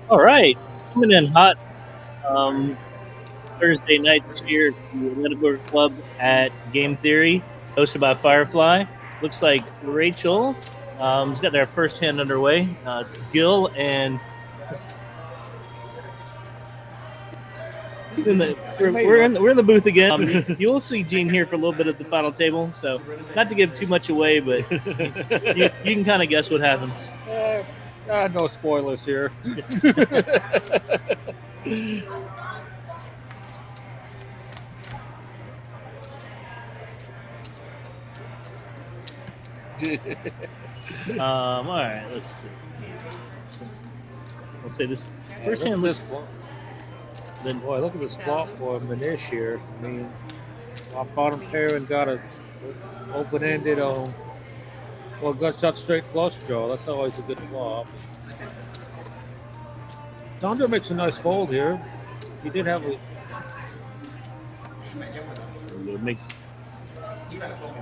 All right, coming in hot um, Thursday nights here at the Atlanta Club at Game Theory, hosted by Firefly. Looks like Rachel has got their first hand underway. It's Gil and we're in the booth again. You will see Gene here for a little bit at the final table, so not to give too much away, but you can kind of guess what happens. No spoilers here. All right, let's see. Let's say this first hand looks. Then boy, look at this flop for Manish here. I mean, our bottom pair and got a open-ended gut shot straight flush draw. That's always a good flop. Sandra makes a nice fold here. She did have a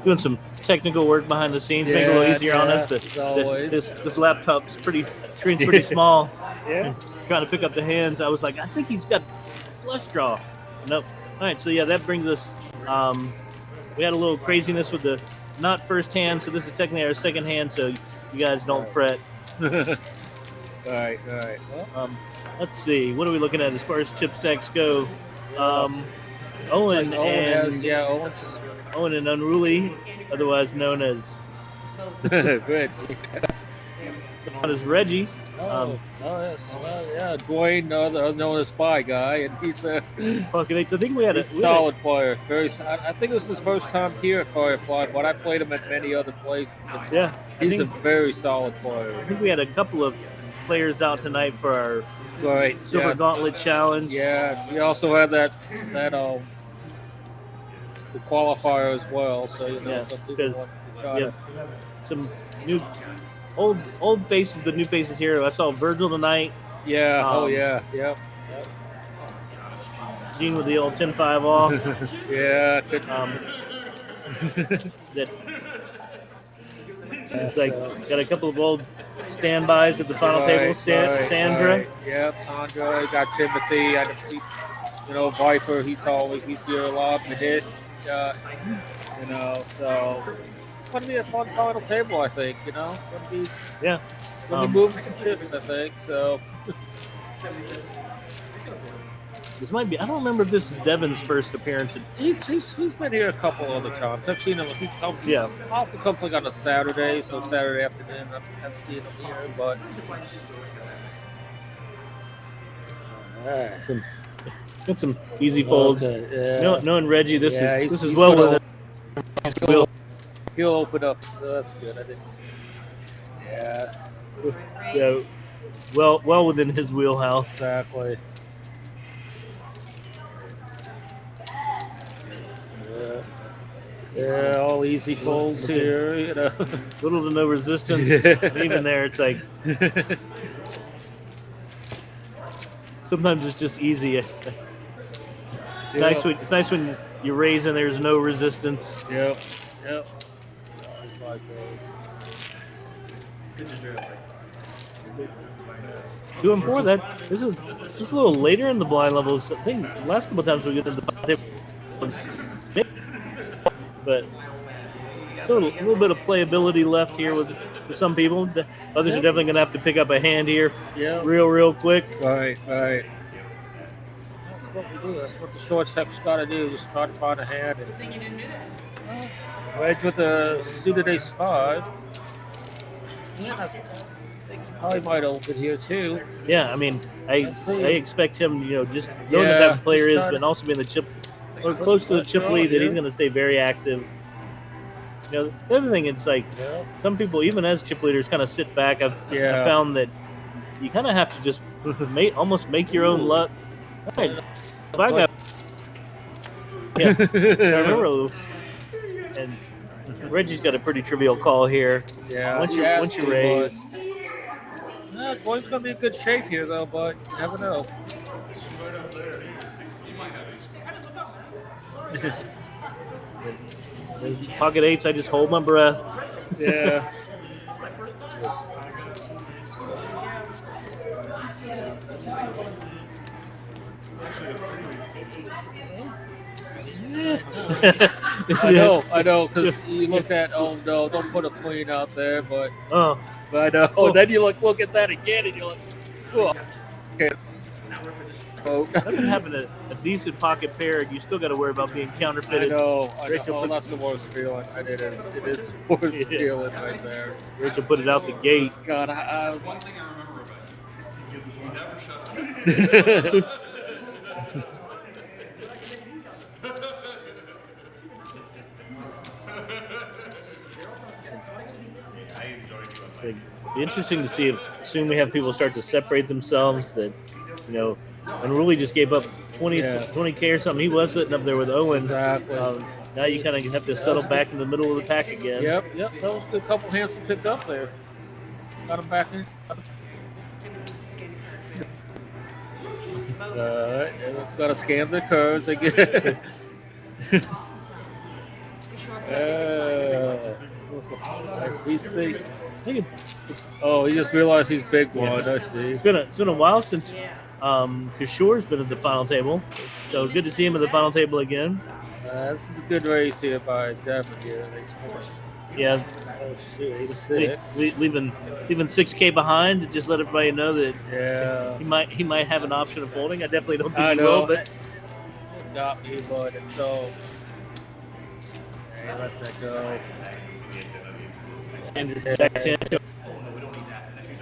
doing some technical work behind the scenes, make it a little easier on us. This laptop's screen's pretty small. Yeah. Trying to pick up the hands, I was like, I think he's got flush draw. Nope. All right, so yeah, that brings us. We had a little craziness with the not first hand, so this is technically our second hand. So you guys don't fret. All right. Well, let's see. What are we looking at as far as chip stacks go? Owen and Unruly, otherwise known as good. As Reggie. Yes. Yeah, Dwayne, known as Spy Guy, and he's a Pocket Eights. I think we had a solid player. I think this is his first time here at Firefly, but I played him at many other places. Yeah, he's a very solid player. I think we had a couple of players out tonight for our Silver Gauntlet Challenge. Yeah, we also had that the qualifier as well. So some people want to try some new. Old faces, but new faces here. I saw Virgil tonight. Yeah. Yep. Gene with the old 10-5 off. Yeah. It's like got a couple of old standbys at the final table. Sandra. Right. Yep, Sandra. Got Timothy. I see, Viper. He's here a lot. Manish. So. It's going to be a fun final table, I think. Going to be moving some chips, I think. So this might be. I don't remember if this is Devin's first appearance. He's been here a couple other times. I've seen him. He comes. Yeah. Often comes like on a Saturday, so Saturday afternoon. I've seen him here, but. Got some easy folds. Okay, yeah. Knowing Reggie, this is well within. He'll open up, so that's good. I didn't. Yeah. Well within his wheelhouse. Exactly. Yeah, all easy folds here. Little to no resistance. Even there, it's like sometimes it's just easy. It's nice. It's nice when you raise and there's no resistance. Yep. 2 and 4. This is just a little later in the blind levels. I think the last couple of times we get into the table, but so a little bit of playability left here with some people. Others are definitely going to have to pick up a hand here. Yeah. Real quick. Right. That's what we do. That's what the short step's got to do. Just try to find a hand. Wedge with a suited ace 5. Yeah, I think he probably might open here too. Yeah, I mean, I expect him, just knowing the type of player is, but also being the chip or close to the chip lead, that he's going to stay very active. The other thing, it's like some people, even as chip leaders, kind of sit back. I've found that you kind of have to just almost make your own luck. All right, I got. Yeah, I remember. And Reggie's got a pretty trivial call here. Yeah. Once you raise. Boyd's going to be in good shape here, though, but you never know. Pocket eights, I just hold my breath. Yeah. I know, because you look at, oh no, don't put a queen out there, but Oh, I know. Oh. Then you look at that again, and you're like, oh, okay. Oh, nothing having a decent pocket pair, and you still got to worry about being I counterfeited. know. Rachel Oh, put- that's the worst feeling. It is the worst Yeah. feeling right there. Rachel put it out the gate. God, I was One thing I remember about you is you never shut up. It's like, be interesting to see if soon we have people start to separate themselves. That and really just gave up 20K or something. He was sitting up there with Owen. exactly. Now you kind of have to settle back in the middle of the pack again. Yep. That was a good couple hands to pick up there. Got him back in. It's got to scan the curves again. He's the. I think it's Oh, he just realized he's big one. I see. it's been a while since Kishore's been at the final table. So good to see him at the final table again. This is a good race here by Devin here. They scored. Yeah, Oh shit, he's 6. leaving 6K behind to just let everybody know that Yeah. he might have an option of holding. I definitely don't think I he know. will, but Got me, but it's so. Hey, let's that go. and back to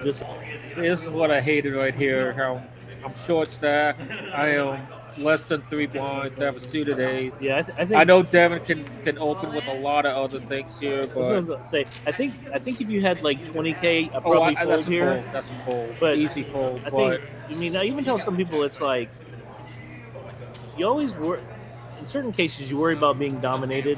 this. See, this is what I hated right here. How I'm short stack. I am less than 3 blinds. I have a suited ace. Yeah, I think I know Devin can open with a lot of other things here, I was but gonna say I think if you had like 20K, I'd probably that's fold a here. fold. That's a fold. But Easy fold. I But think I even tell some people it's like you always worry. In certain cases, you worry about being dominated,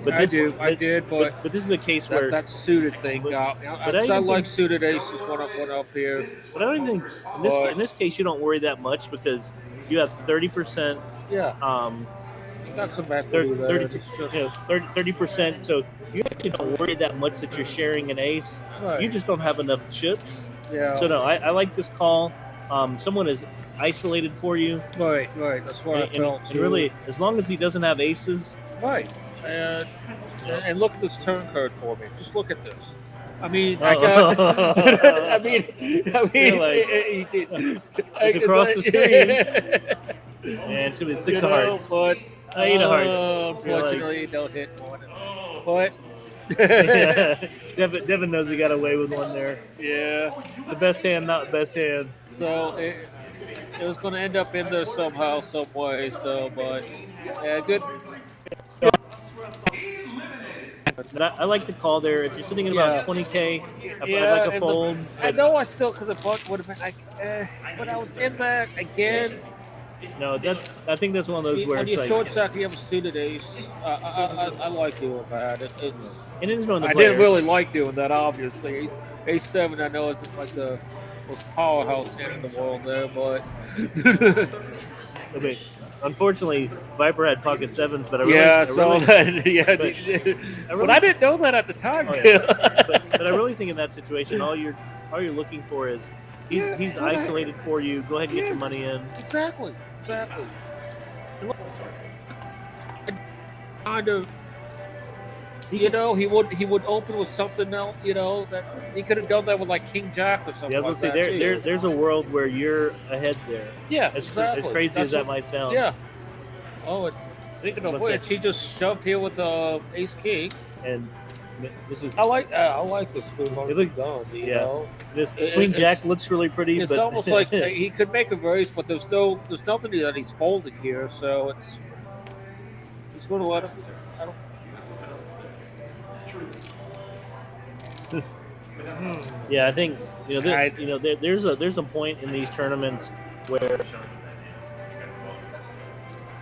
but I this do. I did, but but this is a case where. that suited thing but- got me. but I I even like think- suited aces one up here. But I don't even think But- in this case you don't worry that much because you have 30%. Yeah, you got some equity there. 30, It's just, 30%. So you actually don't worry that much that you're sharing an ace. right. You just don't have enough chips. yeah. So no, I like this call. Someone is isolated for you, Right. That's what I and felt. too. really, as long as he doesn't have aces, Right. And look at this turn card for me. Just look at this. I mean, I Oh. got. I mean, You're like, he did. it's across the screen. and it's gonna be 6 of hearts. But 8 of hearts. unfortunately, don't hit one. But Devin knows he got away with one there. yeah. The best hand, not best hand. So it was going to end up in there somehow, some way. So, but yeah, good. But I like the call there. If you're sitting at Yeah. about 20K, I'd Yeah, like a and fold. I know I still, because the butt would have been like, but I was in there again. No, I think that's one of those where When it's you like, short stack, you have a suited ace. I like doing that. It's and it's knowing the I player. didn't really like doing that, obviously. A7, I know, isn't like the most powerhouse hand in the world there, but I mean, unfortunately, Viper had pocket sevens, but I really, yeah, I so really, that, yeah, but but I didn't know that at the time. Oh, yeah. but I really think in that situation, all you're looking for is he's right. isolated for you. Go ahead and get your Yes. money in. Exactly. Kind of, he would open with something else, that he could have done that with like King Jack or something. Yeah, like let's say that too. there's a world where you're ahead there. Yeah, As exactly. crazy That's as that what- might sound. Yeah. Oh, and speaking of Let's which, he just shoved here with the Ace King. And this is I like the spoon It look- gun. You yeah. know, this It- Queen it's- Jack looks really pretty, it's but almost like he could make a raise, but there's nothing that he's folding here, so he's going to let him. I don't. yeah, I think I- there's a point in these tournaments where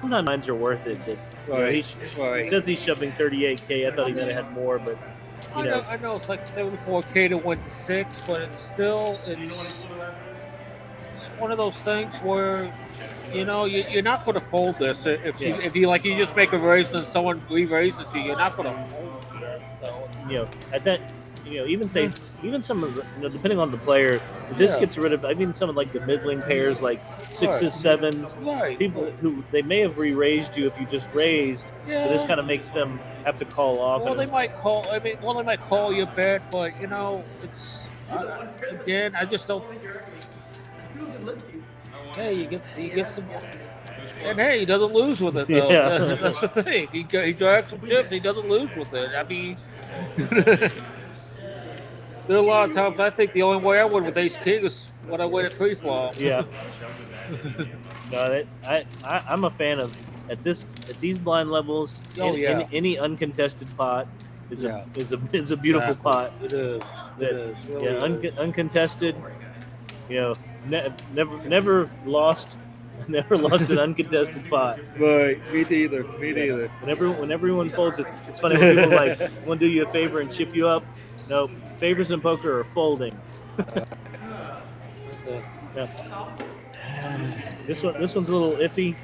sometimes mines are worth it. That he Right. says he's shoving 38K. I thought he might have had more, but I know it's like 74K to win 6, but it's one of those things where you're not going to fold this if you just make a raise and someone re-raises you. You're not going to fold this. So at that even say even some of the, depending on the player, this Yeah. gets rid of even some of like the middling pairs like sixes, Right. sevens. Right. People who they may have re-raised you if you just raised, but this Yeah. kind of makes them have to call off. Well, and they might call. I mean, well, they might call you a bet, but it's again. I just don't. Hey, you get some, and hey, he doesn't lose with it though. Yeah. That's the thing. He drags some chips. He doesn't lose with it. I mean, there are a lot of times I think the only way I win with Ace King is when I win at pre-flop. Yeah. No, I'm a fan of at these blind levels. Oh, yeah. Any uncontested pot is Yeah. is a beautiful Exactly. pot. It is. That- It is. Really Yeah, is. uncontested. Never lost, never lost an uncontested pot. Right. Me neither. Me neither. When everyone folds it, it's funny when people like want to do you a favor and chip you up. No, favors in poker are folding. Yeah. This one's a little iffy.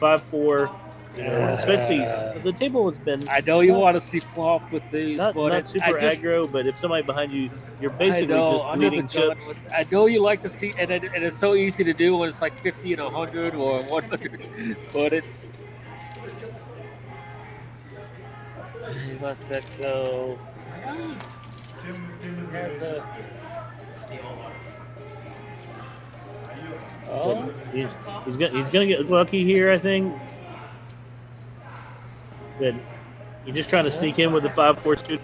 5-4. Especially the table has been I know you want to see flop with these, not but it's super aggro, but if somebody behind you, you're basically just under the bleeding gun, chips. I know you like to see, and it's so easy to do when it's like 50 and 100 or 100, but it's. Let's let go. Has a. Oh, He's gonna get lucky here, I think. Good. You're just trying to sneak in with the 5-4 suit.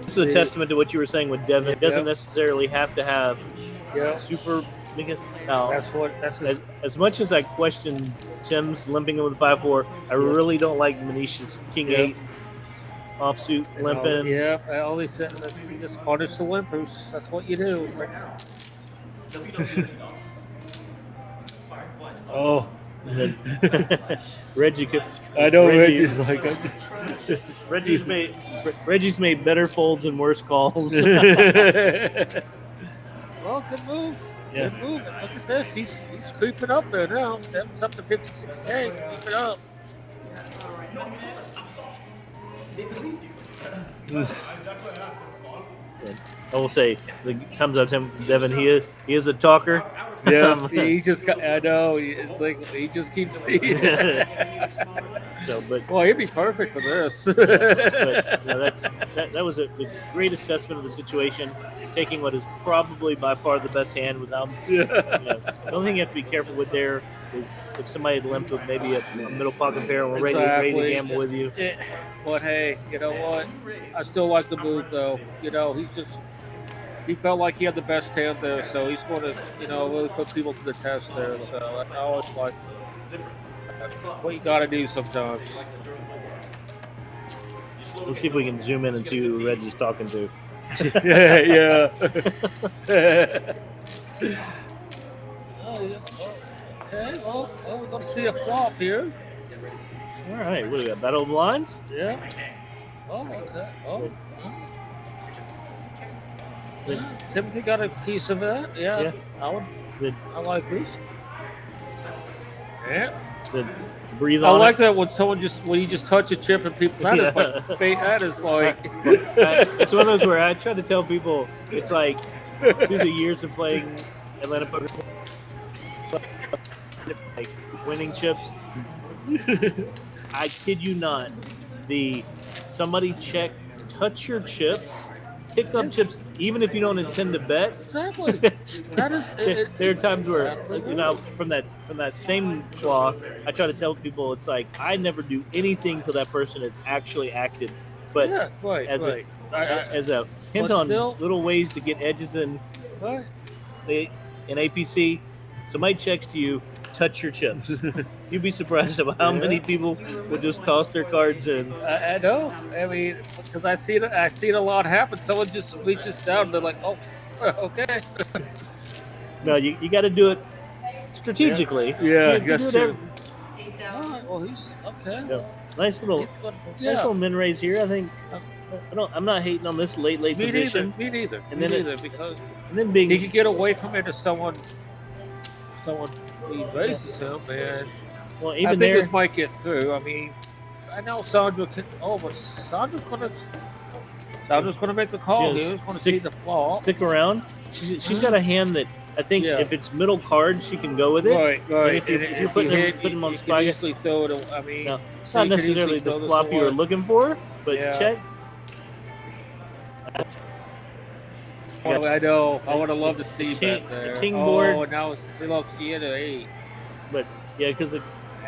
This is a testament to what you were saying with Devin. It doesn't necessarily have to have yeah. super. Now, That's as much as I question Tim's limping in with the 5-4, I really don't like Manish's King 8 offsuit limping. Yeah, I always said that you just punish the limpers. That's what you do. It's like, oh. Reggie could. I know Reggie- Reggie's like. Reggie's made better folds and worse calls. Well, good move. Yeah. Good move. And look at this. He's creeping up there now. Devin's up to 56K. He's creeping up. I will say, the comes out to him, Devin. He is a talker. Yeah, he just got. I know. It's like he just keeps seeing it. So, but Well, he'd be perfect for this. that was a great assessment of the situation, taking what is probably by far the best hand without. The only thing you have to be careful with there is if somebody had limped with maybe a middle pocket pair and we're ready to Exactly. gamble with you. But hey, you know what? I still like the move though. He felt like he had the best hand there, so he's going to, really put people to the test there. So I always like what you got to do sometimes. Let's see if we can zoom in and see who Reggie's talking to. yeah. Oh, yes. Okay, well, we're going to see a flop here. All right, what do we got? Battle of the Lines? Yeah. Oh, okay. Oh. Yeah. Timothy got a piece of that. Yeah. Good. I like this. Yeah. Good. Breathe I on like it. that when you just touch a chip and people that is like It's one of those where I try to tell people it's like through the years of playing Atlanta poker, like winning chips. I kid you not, somebody touch your chips, pick up chips, even if you don't intend to bet. exactly. That is There are times where, from that same cloth, I try to tell people it's like I never do anything till that person has actually acted. But yeah, right, as right. as a hint But on still- little ways to get edges in Right. in APC, somebody checks to you, touch your chips. You'd be surprised about how many people will just toss their cards in. I know. I mean, because I see it a lot happen. Someone just reaches down. And they're like, "Oh, okay." No, you got to do it strategically. Yeah, You that's do it true. All right. Well, he's okay. Yeah. Nice little Yeah. min raise here. I think I'm not hating on this late Me position. neither. And Me then neither. Because And then being he could get away from it if someone he raises him, man. well, I even think there. this might get through. I mean, I know Sandra can. Oh, but Sandra's gonna make the call Just here. He's gonna stick- see the flop. Stick around. She's got a hand that I think Yeah. if it's middle cards, she can go with it. Right. And if you put him on you spy, can easily throw it. I mean, no, it's so not you could easily necessarily the throw this flop you were away. looking for, but Yeah. check. Oh, I know. I would have loved to see King- that there. the king oh, board. now it's still up to 8. But yeah, because the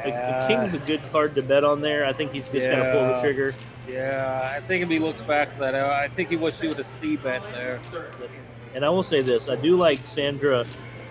Yeah. king's a good card to bet on there. I think he's just got to pull the Yeah. trigger. Yeah, I think if he looks back at that, I think he wished he would have C-bet there. And I will say this: I do like Sandra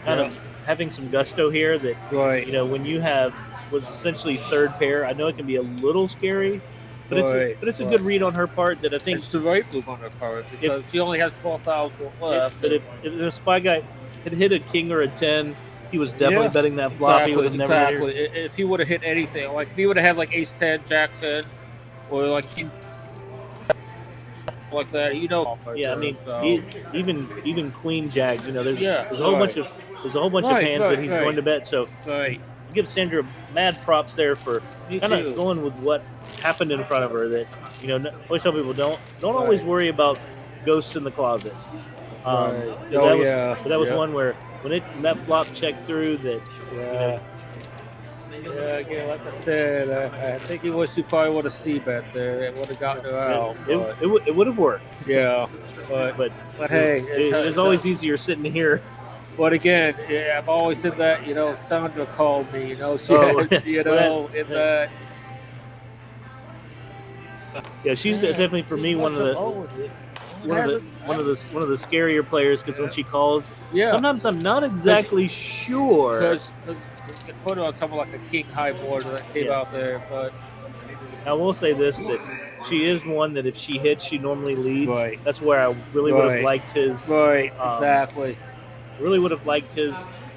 kind of having some gusto here. That Right. you know, when you have what's essentially third pair, I know it can be a little scary, but Right, it's a right. good read on her part. That I think. It's the right move on her part because she only has 12,000 left. But if a spy guy had hit a king or a 10, he was definitely Yeah, betting that flop. He would have never hit her. exactly. If he would have hit anything, like if he would have had like Ace 10, Jack 10, or like King like that, Yeah, I mean, so. even Queen Jack. You know, there's Yeah, a whole bunch of Right, hands right, that he's right. going to bet. So Right. give Sandra mad props there for Me kind of too. going with what happened in front of her. That I always tell people don't Right. always worry about ghosts in the closet. Right. But Oh, that was, yeah. but that was Yeah. one where when that flop checked through, that Yeah. Yeah, again, like I said, I think he wished he probably would have C-bet there. It would have gotten her out. but- it would have worked. yeah, but But hey, it's always easier sitting here. But again, yeah, I've always said that. Sandra called me. She Oh, had, well, in that. Yeah, she's definitely for me one of the scarier players because when she calls, Yeah, sometimes I'm not exactly sure. because you can put her on something like a king high board that came Yeah. out there, but I will say this: that she is one that if she hits, she normally leads. Right. That's where I really would have Right. liked his. right, Exactly. Really would have liked his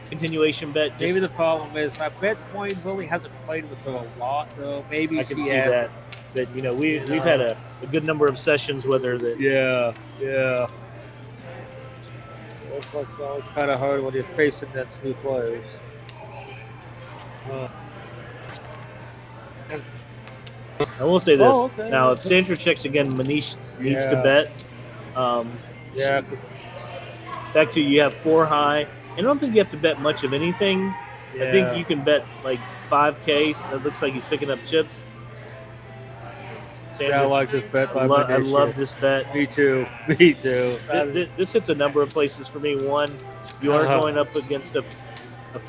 continuation bet. Just, Maybe the problem is I bet Twain really hasn't played with her a lot, though. Maybe I can she see has. that. That we've had a good number of sessions with her that Yeah. It's always kind of hard when you're facing against new players. I will say this. Oh, okay. Now, if Sandra checks again, Manish needs to Yeah. bet. Yeah, 'cause- Back to you have 4 high. I don't think you have to bet much of anything. I think you can bet like 5K. It looks like he's picking up chips. I like this bet by I Manish. love this bet. Me too. Me too. This hits a number of places for me. One, you are Uh-huh. going up against a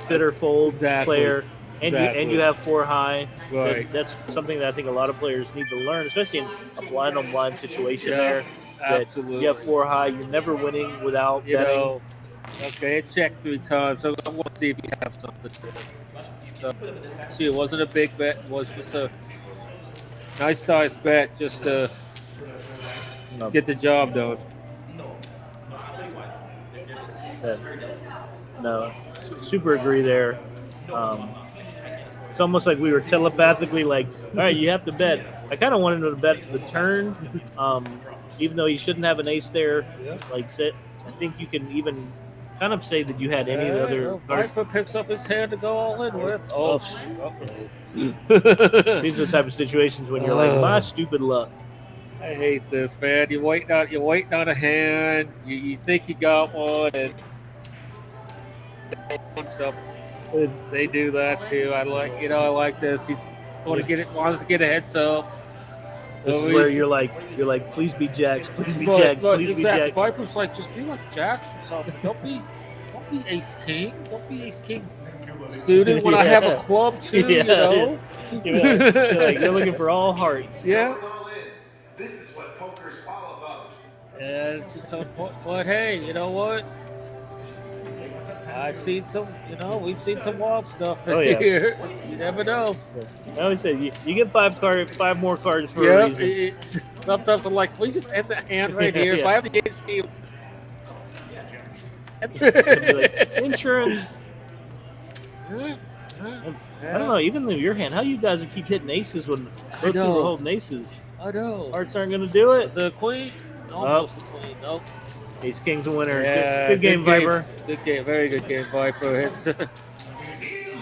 fitter fold Exactly. player, and Exactly. you have 4 high. Right. That's something that I think a lot of players need to learn, especially in a blind on blind situation. Yeah, there, that absolutely. you have 4 high. You're never winning without betting. Okay, it checked 3 times, so I want to see if you have something there. So, see, it wasn't a big bet. It was just a nice sized bet just to No. get the job done. No, super agree there. It's almost like we were telepathically like, all right, you have to bet. I kind of wanted him to bet the turn, even though he shouldn't have an ace there. Yeah. Like, I think you can even kind of say that you had any of the other cards. Viper picks up his hand to go all in with. Oh, shoot. These are the type of situations when you're like, my stupid luck. I hate this, man. You're waiting on a hand. You think you got one, and so they do that too. I like this. He's going to wants to get a heads up. This is where you're like, please be jacks, please be jacks, please be jacks. Viper's like, just be like jacks or something. Don't be ace king. Don't be ace king suited when I have a club too. Yeah. You're looking for all hearts. Yeah. This is what poker's all about. Yeah, it's just so. But hey, you know what? I've seen some. We've seen some wild stuff Oh, yeah. here. You never know. I always say you get 5 more cards for a reason. It's sometimes I'm like, please just end the hand right here. If Yeah. I have the ace king. Like, insurance. I don't know. Even though your hand, how you guys keep hitting aces when both people know. are holding aces? I know. Hearts aren't going to do it. Is it a queen? Almost a queen. Nope. Ace King's a winner. Yeah, Good game, Viper. Good game. Very good game, Viper. It's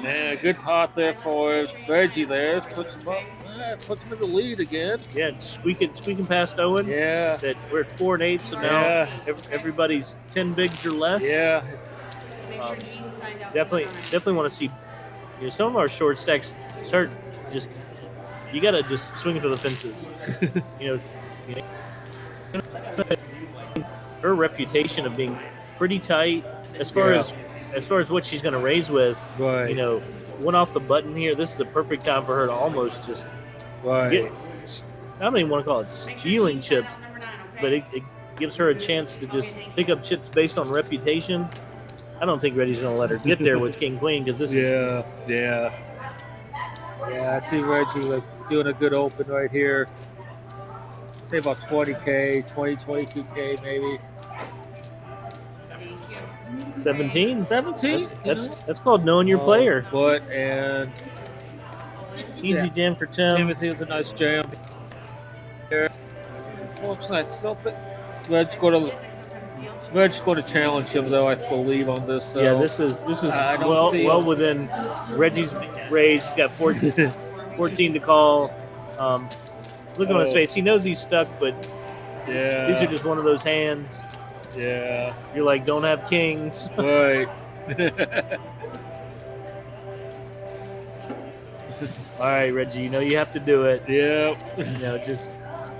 man, good pot there for Reggie there. Puts him up. puts him in the lead again. Yeah, it's squeaking past Owen. Yeah. That we're at 4 and 8, so now Yeah. everybody's 10 bigs or less. Yeah. Definitely want to see some of our short stacks start just. You gotta just swing for the fences. Her reputation of being pretty tight as far as what she's gonna raise with. Right. One off the button here. This is the perfect time for her to almost just get. I don't even want to call it stealing chips, but it gives her a chance to just pick up chips based on reputation. I don't think Reddy's gonna let her get there with King Queen because this is. Yeah. I see Reggie doing a good open right here. Say about 20K, 22K maybe. 17. 17. That's called knowing your player. But and easy jam for Tim. Timothy is a nice jam. Unfortunately, I still think Reg's going to challenge him though. I believe on this. So. Yeah, this is well within Reggie's raise. He's got 14 to call. Look on his face. He knows he's stuck, but these are just one of those hands. Yeah. You're like, don't have kings. Right. All right, Reggie. You have to do it. Yep.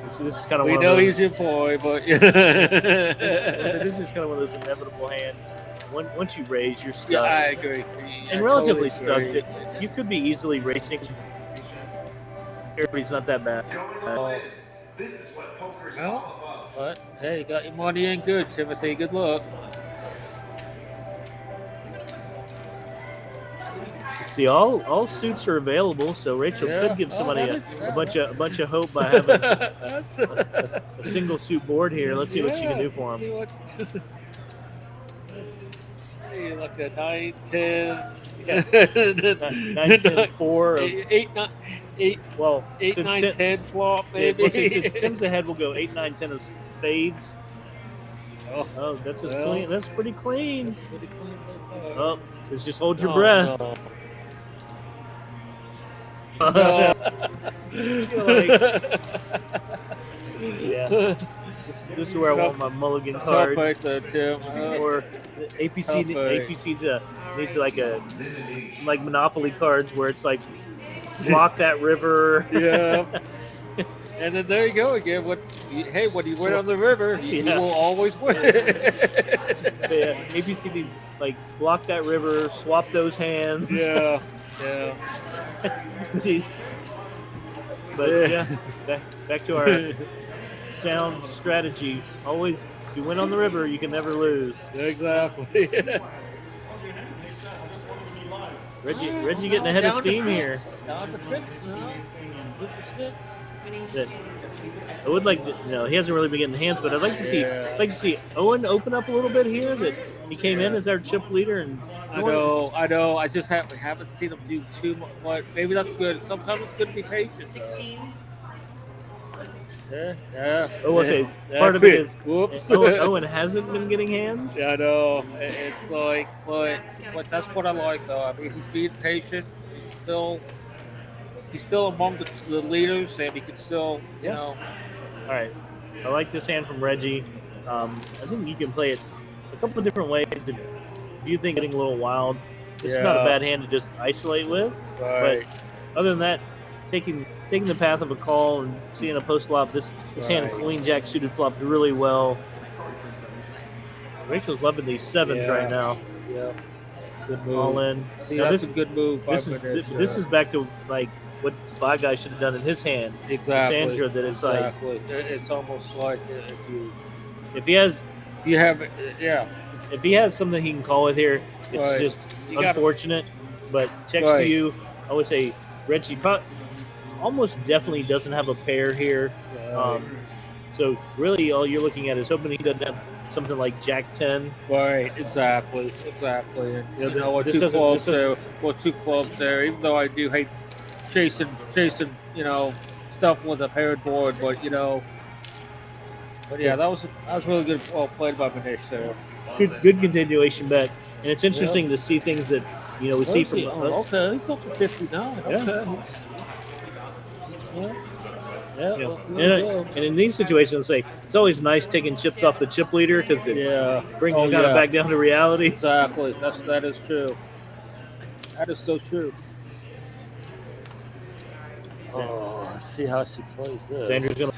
This is kind of. We know he's your boy, but this is kind of one of those inevitable hands. Once you raise, you're stuck. Yeah, I agree. And relatively stuck. You could be easily racing. He's not that bad. This is what poker's Well, all about. but hey, you got your money in good, Timothy. Good luck. See, all suits are available, so Rachel could give somebody a bunch of hope by having a single suit board here. Let's see what she can do for him. Let's see, like a 9, 10, 9, 10, 4 of 8, 9, 10 flop, maybe. Since Tim's ahead, we'll go 8, 9, 10 of spades. Oh, that's clean. That's pretty clean. That's pretty clean so far. Oh, just hold your breath. No. Yeah. This is where I want my mulligan card. Tough right there, Tim. Or APC needs like Monopoly cards where it's like block that river. Yeah. And then there you go again. When you win on the river, you will always win. APC needs like block that river, swap those hands. Yeah. Back to our sound strategy. Always, if you win on the river, you can never lose. Exactly. Reggie getting ahead of steam here. Down to 6 now. 6. I would like to, he hasn't really been getting hands, but I'd like to see Owen open up a little bit here. That he came in as our chip leader, and I know. I just haven't seen him do too much. Maybe that's good. Sometimes it's good to be patient. 16. Yeah. I'll say part of it is whoops. Owen hasn't been getting hands. Yeah, I know. It's like, but that's what I like though. I mean, he's being patient. He's still among the leaders, and he can still, All right, I like this hand from Reggie. I think you can play it a couple of different ways. If you think getting a little wild, this is not a bad hand to just isolate with. Right. But other than that, taking the path of a call and seeing a post flop, this hand Queen Jack suited flopped really well. Rachel's loving these sevens right now. Yeah. Good move. All in. See, now that's a good move. This is back to like what Spy Guy should have done in his hand. Exactly. Sandra, that it's like it's almost like if he has something he can call with here, it's just unfortunate. But checks to you. I would say Reggie almost definitely doesn't have a pair here. So really, all you're looking at is hoping he doesn't have something like Jack 10. Right. Exactly. And two clubs there. Even though I do hate chasing, stuff with a paired board, but But yeah, that was really good. Well played by Manish there. Good continuation bet, and it's interesting to see things that we see from. Okay, he's up to 59. Yeah. Okay. Yeah. You know, Well, there you go. and in these situations, like it's always nice taking chips off the chip leader because it Yeah. brings Oh, you kind of yeah. back down to reality. Exactly. That is true. That is so true. Oh, let's see how she plays this. Sandra's gonna.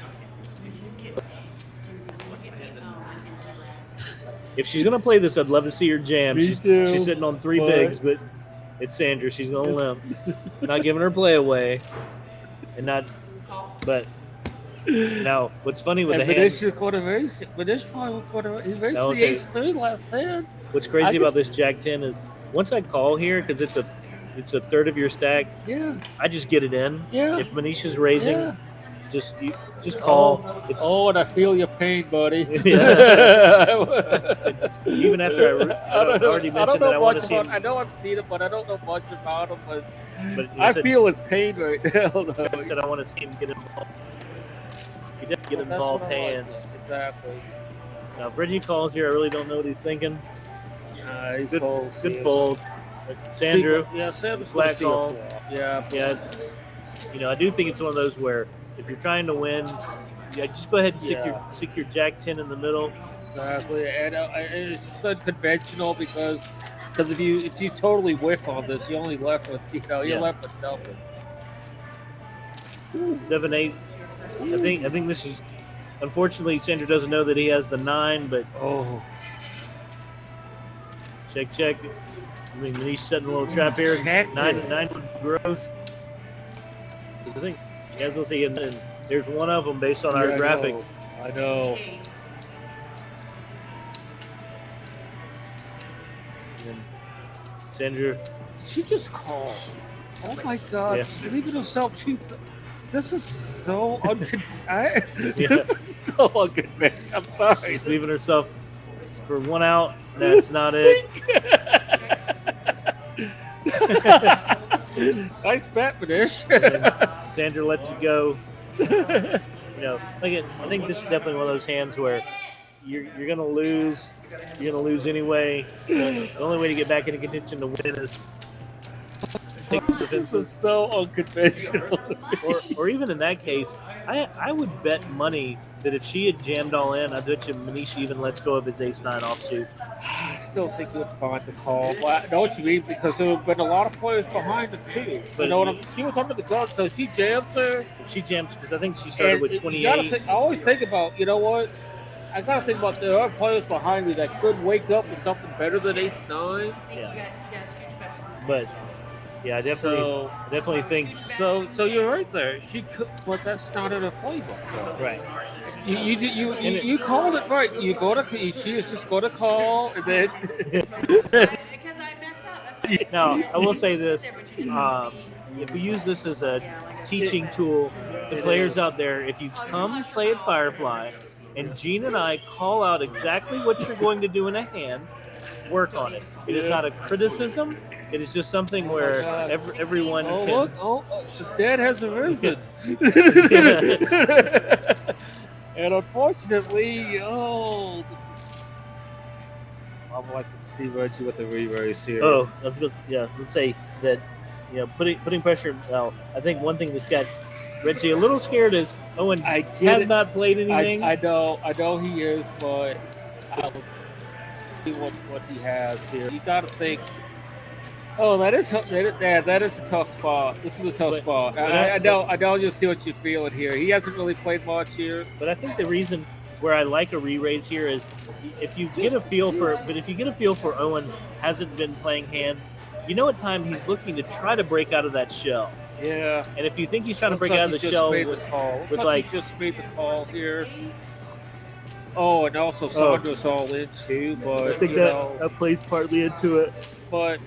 If she's gonna play this, I'd love to see her jam. Me too, She's sitting on three but- bigs, but it's Sandra. She's gonna limp, not giving her play away, and not. But now, what's funny with And the hand? Benicia caught a race. Benicia probably caught a he raced That the was ace-3 last 10. What's crazy I about could- this Jack 10 is once I call here because it's a third of your stack. Yeah. I just get it in. Yeah. If Manisha's raising, Yeah. just call. It's, Oh, and I feel your pain, buddy. Even after I already mentioned that I want to see him. I know I've seen it, but I don't know much about him. But But I feel his pain right now. I said I want to see him get involved. He did get That's involved what I like. hands. Exactly. Now, if Reggie calls here, I really don't know what he's thinking. He Good, folds, good yes. fold. Sandra, Yeah, Sandra's flat gonna call. see a flop. Yeah. yeah, I do think it's one of those where if you're trying to win, yeah, just go ahead and Yeah. stick your Jack 10 in the middle. Exactly, and it's just unconventional because if you totally whiff on this, you only left with you're Yeah. left with nothing. 7-8. I think this is. Unfortunately, Sandra doesn't know that he has the 9, but Oh, check. I mean, he's setting a little trap here. Checked Nine it. would gross. I think, as we'll see, and there's one of them based on our Yeah, graphics. I know. And Sandra, She just called. Oh my God, Yeah. she's leaving herself too. This is so Yeah. This is so unconventional. I'm sorry. she's leaving herself for one out. That's not it. Nice bet, Manish. And Sandra lets it go. I think this is definitely one of those hands where you're gonna lose. You're gonna lose anyway. The only way to get back into contention to win is take the This is defenses. so unconventional. Or even in that case, I would bet money that if she had jammed all in, I bet you Manisha even lets go of his ace-9 offsuit. I still think you would find the call. Well, I know what you mean because there have been a lot of players behind her too. But You know what she was under the gun, so she jams her. If she jams, because I think she started And with you 28. gotta I always think about, you know what? I gotta think about there are players behind me that could wake up with something better than ace-9. Yeah. But yeah, I definitely think So you're right there. She could, but that's not in her playbook. Though. right. You called it right. You go to she is just going to call and then Because I mess up. That's why Now I will say this: if we use this as a teaching tool, the players out there, if you come play at Firefly, and Gene and I call out exactly what you're going to do in a hand, work on it. It is not a criticism. It is just something where God. everyone oh can. look, the dead has arisen. And unfortunately, this is. I would like to see Reggie with the re-race here. Oh, let's say that, putting pressure. Well, I think one thing that's got Reggie a little scared is Owen I get has it. not played anything. I know he is, but I'll see what he has here. You got to think. Oh, that is a tough spot. This is a tough But- spot. but I know you'll see what you're feeling here. He hasn't really played much here. But I think the reason where I like a re-raise here is if you get a feel for Owen hasn't been playing hands, at times he's looking to try to break out of that shell. Yeah. And if you think he's trying to Looks break like out of he the just shell made with, the call. Looks with like he just made the call here. Oh, and also Sandra's all in too, but that plays partly into it. but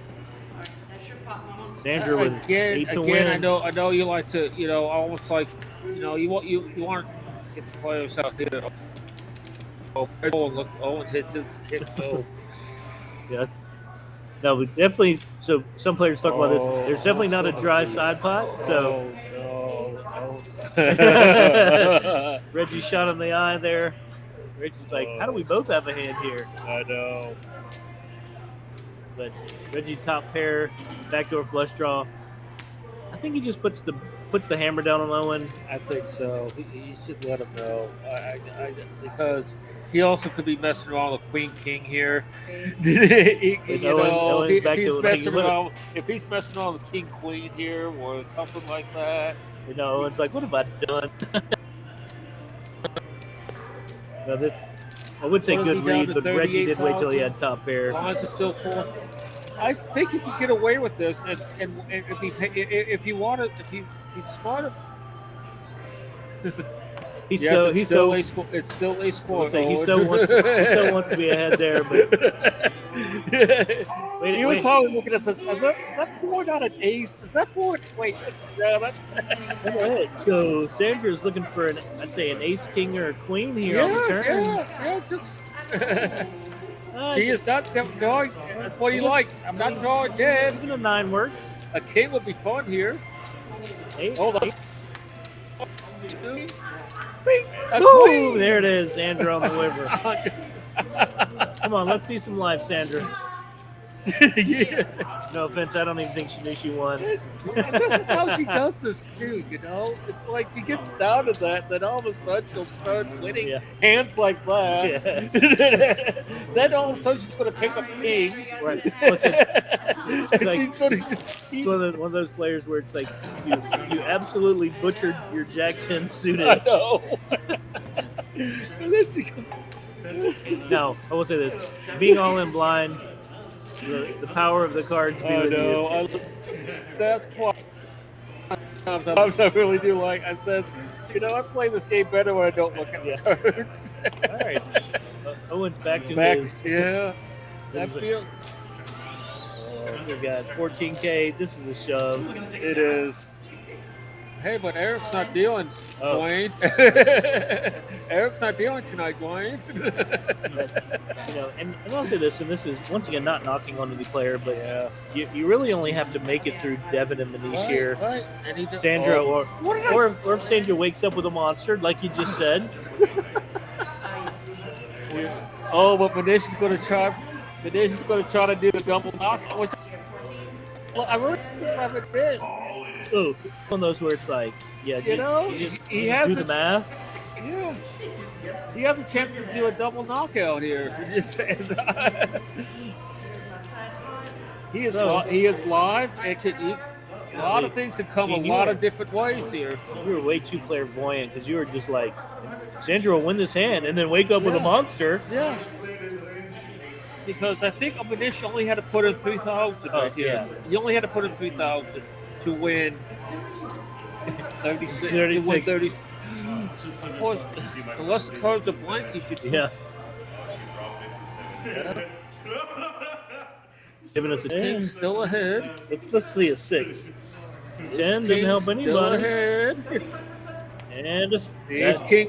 Sandra with again, 8 to win. I know you like to, almost like, you want to get the players out there. Owen hits his kick. Oh, Yeah. No, we definitely. So some players talk about this. There's definitely not a dry side pot. So no. Reggie shot in the eye there. Reggie's like, how do we both have a hand here? I know. But Reggie top pair, backdoor flush draw. I think he just puts puts the hammer down on Owen. I think so. He should let him know. Because he also could be messing around with Queen King here. Owen's back to like, if he's messing around with King Queen here or something like that. Owen's like, what have I done? No, this I would say What is good he down read, to but Reggie did wait till he 38,000? had top pair. Lines are still 4. I think he could get away with this, and if he's smart. He's It's still ace 4. he so wants to be ahead there, but He was probably looking at this. Is that board not an ace? Is that board? Wait, no, that's. Alright, so Sandra's looking for I'd say an ace, king, or a queen here on the turn. Yeah, just. She is not drawing. That's what you like. I'm not drawing dead. Even a 9 works. A king would be fun here. 8. Hold on. Ooh, there it is, Sandra on the river. Come on, let's see some live, Sandra. Yeah. No offense, I don't even think she knew she won. This is how she does this too, It's like she gets down to that, then all of a sudden she'll start winning hands like that. Yeah. Then all of a sudden she's going to pick up kings. Right. And like- she's going to just It's one of those players where it's like you absolutely butchered your Jack 10 suited. I know. No, I will say this: being all in blind, the power of the cards. Be with you. That's why sometimes I really do like. I said, I play this game better when I don't look at the cards. All right, Owen's back to Max, his. yeah. That feels. We got 14K. This is a shove. It is. Hey, but Eric's not dealing, Dwayne. Eric's not dealing tonight, Dwayne. And I'll say this, and this is once again not knocking on any player, but you really only have to make it through Devin and Manish here. Right. And Sandra, or if Sandra wakes up with a monster, like you just said. But Manish is going to try. Manish is going to try to do the double knockout. Which I really try Manish. Oh, one of those where it's like, he has do the math. Yeah, he has a chance to do a double knockout here. He is live. A lot of things can come a lot of different ways here. You were way too clairvoyant because you were just like, Sandra will win this hand and then wake up with a monster. Yeah. Because I think Manish only had to put in 3,000 right here. Yeah. You only had to put in 3,000 to win 36. 36. To win 30. Of course, unless the cards are blank, you should. Yeah. Giving us a King's 10. still ahead. Let's see a 6. 10 didn't help Still anybody. ahead. And just Ace King.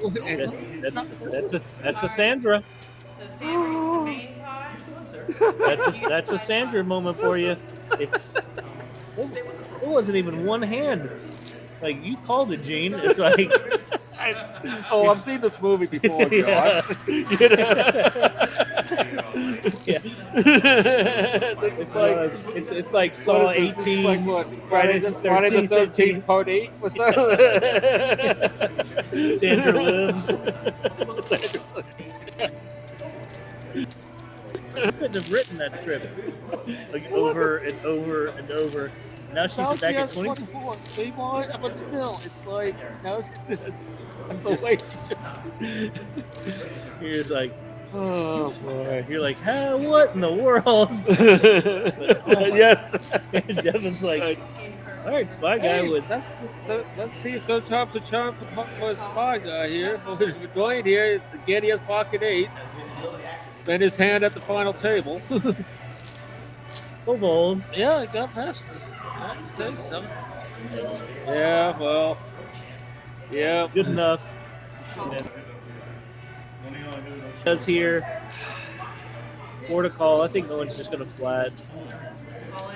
that's a Sandra. So Sandra's the main pot. That's a Sandra moment for you. It wasn't even one hand. Like you called it, Gene. It's like I've seen this movie before, Josh. Yeah. It's like Saw 18. Like what? Friday the 13th, part 8? What's that? Sandra lives. I couldn't have written that script like over and over and over. Now she's back at 20. 24. But still, it's like now it's the way You're just like, oh boy. you're like, what in the world? Yes. And Devin's like, all right, spy guy Hey, with. let's see if those times are charm for a spy guy here. For Dwayne here, Getty has pocket 8s. Then his hand at the final table. Full bold. Yeah, it got past it. I think so. Yeah, well. Yeah. Good enough. And does here. 4 to call. I think no one's just going to flat.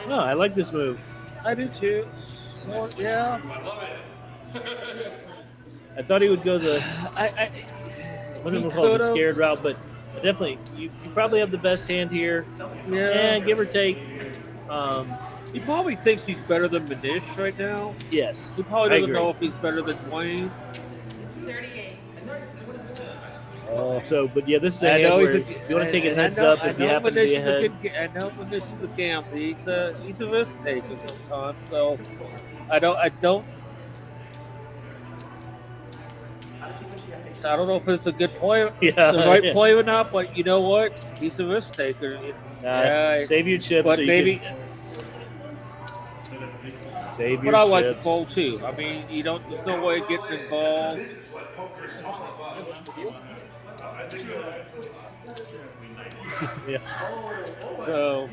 No, I like this move. I do too. So, yeah. I thought he would go the I what do we call it, the scared route, but definitely you probably have the best hand here. Yeah. And give or take, He probably thinks he's better than Manish right now. Yes, He probably I doesn't agree. know if he's better than Dwayne. 38. So, but yeah, this is the I hand know where he's a, you want to take it I heads know, up I if you know happen to Manish be is a ahead. good. I know Manish is a gambler. He's a risk taker sometimes. So I don't. So I don't know if it's a good play, Yeah, the right yeah. play or not. But you know what? He's a risk taker. Yeah, Save your chips. but so you maybe. can save But your I chips. like the fold too. I mean, you don't. There's no way of getting involved. Yeah. So,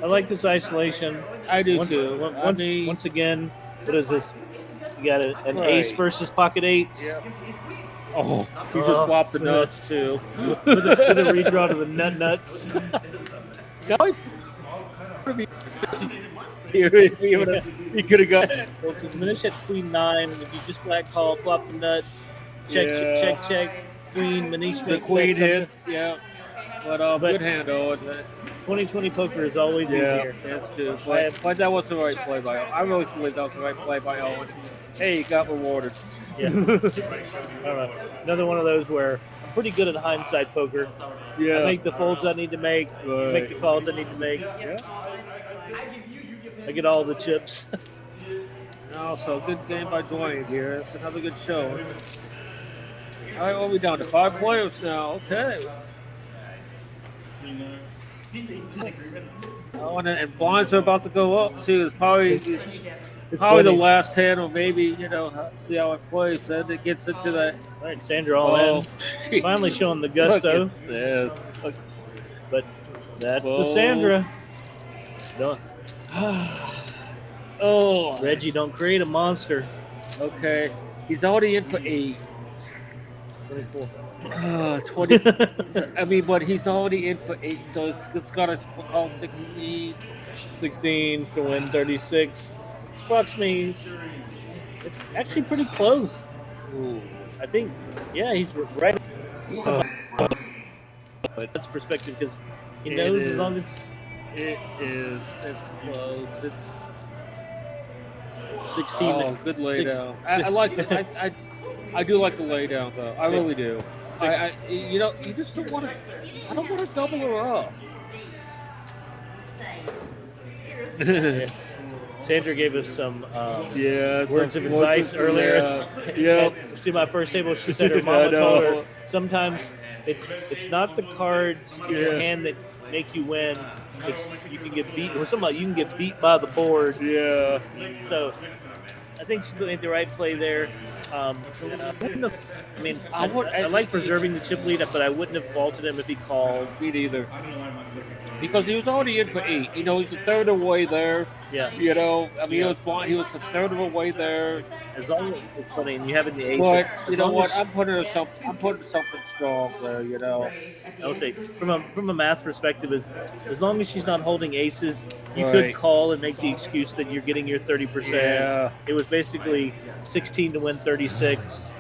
I like this isolation. I do Once, too. once, I mean, once again, what is this? You got an Right. ace versus pocket eights. Yep. Oh, he Oh, just flopped the nuts too. with a redraw to the nuts. He could have got. Well, because Manish had queen 9, if you just flat call, flop the nuts, check, Yeah. check, queen, Manish The make queen bet something. hits, yeah. But But- good hand, Owen. 2020 poker is always Yeah, easier. that's true. But that was the right play by Owen. I really believe that was the right play by Owen. Hey, he got rewarded. Yeah. I don't know. Another one of those where I'm pretty good at hindsight poker. I Yeah. make the folds I need to make, make the calls I need to make. Yeah. I get all the chips. No, so good game by Dwayne here. It's another good show. All right, what are we down to? 5 players now. Okay. Oh, and blinds are about to go up too. It's probably It's the funny. last hand, or maybe see how it plays. Then it gets into that. All right, Sandra all in. geez. Finally showing the Look gusto. at this. Look. But that's the Whoa. Sandra. Don't, Oh, Reggie, don't create a monster. okay. He's already in for 8. 24. 20. I mean, but he's already in for 8, so it's got to call 16. 16 to win 36. Fucks me. It's actually pretty close. Ooh. I think, yeah, he's right. Uh, But that's perspective because he It knows is. as long as It is. It's close. It's 16. Oh, good lay six- down. I like the. I do like the lay down though. I really do. You just don't want to. I don't want to double her up. Sandra gave us some Yeah. words of advice earlier. Yeah. See, my first table, she said her I mama know. told her sometimes it's not the cards in your Yeah. hand that make you win. It's you can get beat or something like you can get beat by the board. Yeah. So I think she made the right play there. I like preserving the chip lead, but I wouldn't have faulted him if he called. Me neither. Because he was already in for 8. He's a third of the way there. Yeah, I mean, he was blind. He was a third of the way there. as long as it's funny and you have it in the ace. But as you know long what? as- I'm putting something strong there. I would say from a math perspective, as long as she's not holding aces, you Right. could call and make the excuse that you're getting your 30%. Yeah, It was basically 16 to win 36.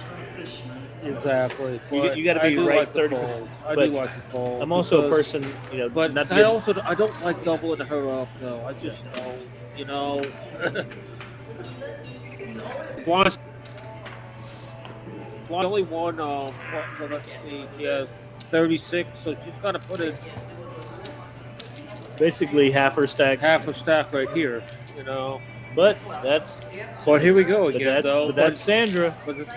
exactly. You gotta But I be do right like the 30%. fold. I But do like the fold. I'm also a because- person, But not to I get, also I don't like doubling her up though. I just don't. Blonde only won. So let's see. She has 36, so she's got to put in basically half her stack. half a stack right here. But that's But here we go but again, that's, though. but that's Sandra. But it's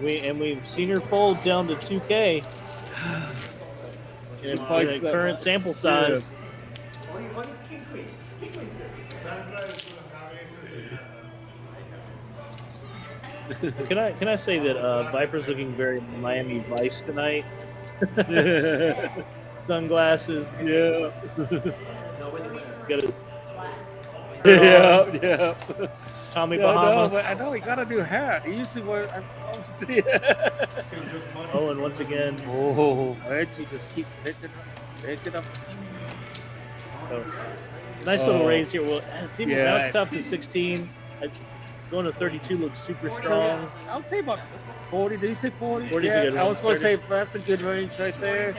We've seen her fold down to 2K. In fights the that- current sample size. Can I say that Viper's looking very Miami Vice tonight? Sunglasses, yeah. got his Yeah. Tommy No, Bahama. but I know he got a new hat. He usually wears. I see it. Oh, and once again, Oh, Reggie just keep picking up. nice little Oh. raise here. Well, see, Yeah. now it's tough to 16. Going to 32 looks super strong. I would say about 40. Did you say 40? 40 is a good I one. was going to 30. say that's a good range right there.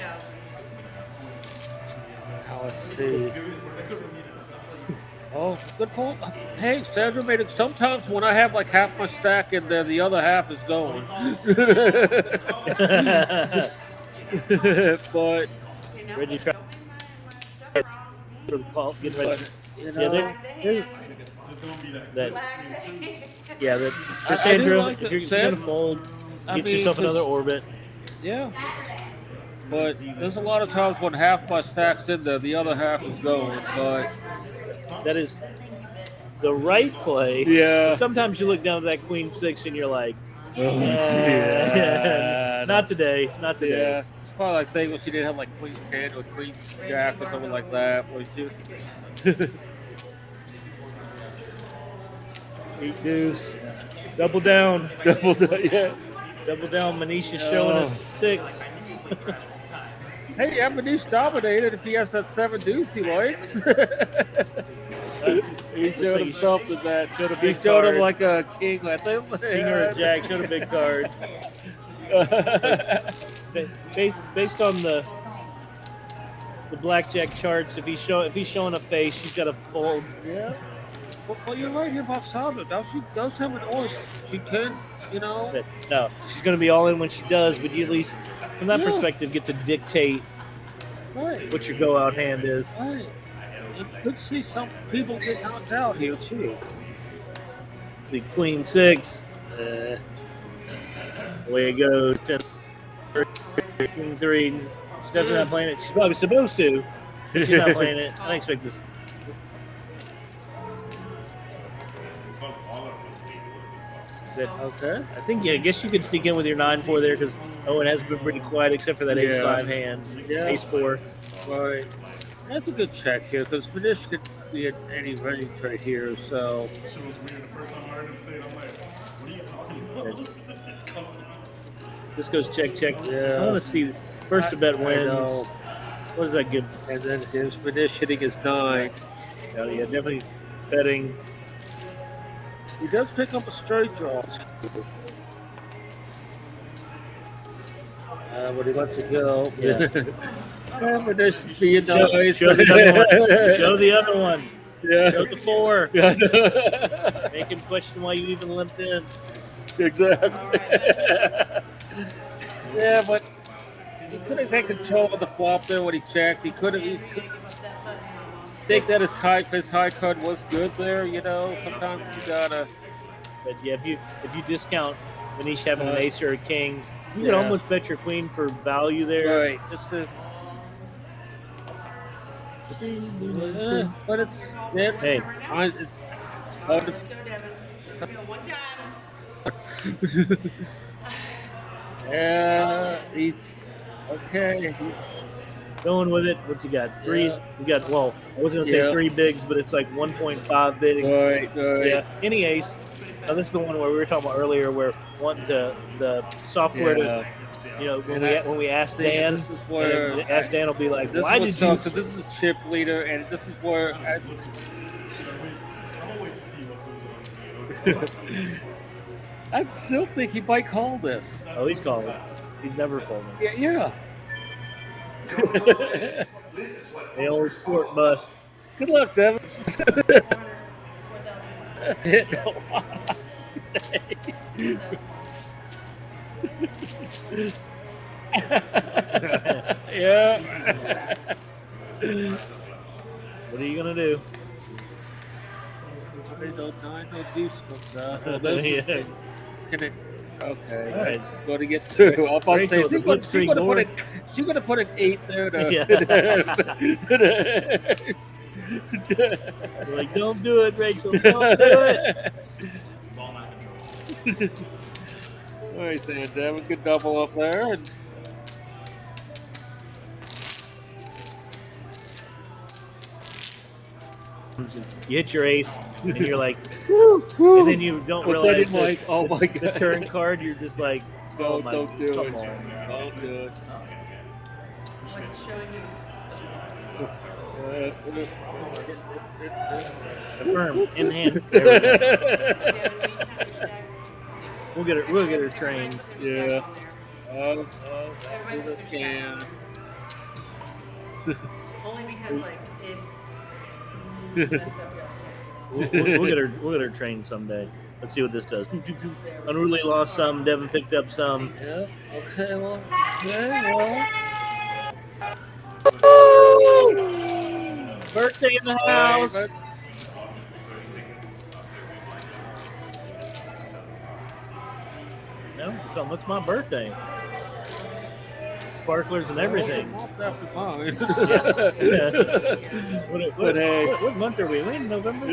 Now let's see. Oh, good pull. Hey, Sandra made it. Sometimes when I have like half my stack in there, the other half is going. But Reggie tried to fall. Get ready. you Yeah, know, that. Yeah, that for I do Sandra, like if it, you're gonna fold, I get mean, yourself another 'cause- orbit. yeah. But there's a lot of times when half my stack's in there, the other half is going. But That is the right play. yeah, But sometimes you look down at that Queen 6 and you're like, yeah, not today, not today. yeah. It's probably like thing when she didn't have like Queen 10 or Queen Jack or something like that. Where you 8 deuce. Double down. double, yeah. Double down. Manisha's showing Oh. us 6. Hey, Amanish dominated if he has that 7 deuce he likes. He showed like himself to that. showed a He big showed him card. like a king with him. King or a jack. Showed a big card. Based on the blackjack charts, if he's showing a face, she's got to fold. Yeah. Well, you're right here about Sandra. Now she does have an order. She can, you know. But no, she's going to be all in when she does. But you at least, from that Yeah. perspective, get to dictate Right. what your go out hand is. Right. You could see some people get knocked out here too. See, Queen 6. Away it goes. 10, Queen 3. She's definitely not playing it. She's probably supposed to. But she's not playing it. I expect this. That, Okay. I think, yeah, I guess you could sneak in with your 9-4 there because Owen has been pretty quiet except for that Yeah. Ace-5 hand. Yeah. Ace-4. Right. That's a good check here because Manish could be at any range right here. So Shit was weird the first time I heard him say it. I'm like, what are you talking about? This goes check, check. Yeah. I want to see first to bet I wins. know. What does that give? And then his Manish hitting his 9. Oh, yeah, definitely betting. He does pick up a straight draw. But he lets it go. Yeah. And Manish is being Show, nice. show the other one. Show the other one. Yeah. Show the 4. Yeah. Make him question why you even limped in. Exactly. Yeah, but he couldn't take control of the flop there when he checked. He couldn't. He could think that his high card was good there. You know, sometimes you gotta. But yeah, if you discount Manish having an ace or a king, you Yeah. can almost bet your queen for value there. Right. Just to. But it's yeah, Hey, it's hard to One time. yeah, he's okay. He's going with it. What's he got? 3. Yeah. We got, well, I was going to say Yeah. 3 bigs, but it's like 1.5 bigs. right. Yeah, any ace. Now, this is the one where we were talking about earlier where wanting the software Yeah. to, you know, when And we ask See, Dan, this is where and ask Dan will be like, this why is what did sucks, you? 'cause this is a chip leader, and this is where I'm gonna wait to see what goes on. I still think he might call this. Oh, he's calling. He's never folding. Yeah. The old sport bus. Good luck, Devin. Yeah. What are you gonna do? No deuce comes out. Oh, this is- Yeah. Can it? Okay, All right. it's going to get through. I'm about to say, Rachel, the blitzkrieg she's going to put an 8 there. You're like, don't do it, Rachel. Don't do it. Ball not control. What are you saying, Devin? Good double up there. And You hit your ace, and you're like, woo, and then you don't but then realize it's like, oh my the god. turn card. You're just like, No, oh my, don't do it. come on. Don't do it. Like showing you. Confirm in hand. There we go. We'll get her. We'll get her trained. Yeah. Do the scan. Only because like it messed up your We'll get her. We'll get her trained someday. Let's see what this does. Unruly lost some. Devin picked up some. Yeah. Okay. Well. Okay. Well. Birthday in the house. No, tell them it's my birthday. Sparklers and everything. After mine. What month are we? We're in November.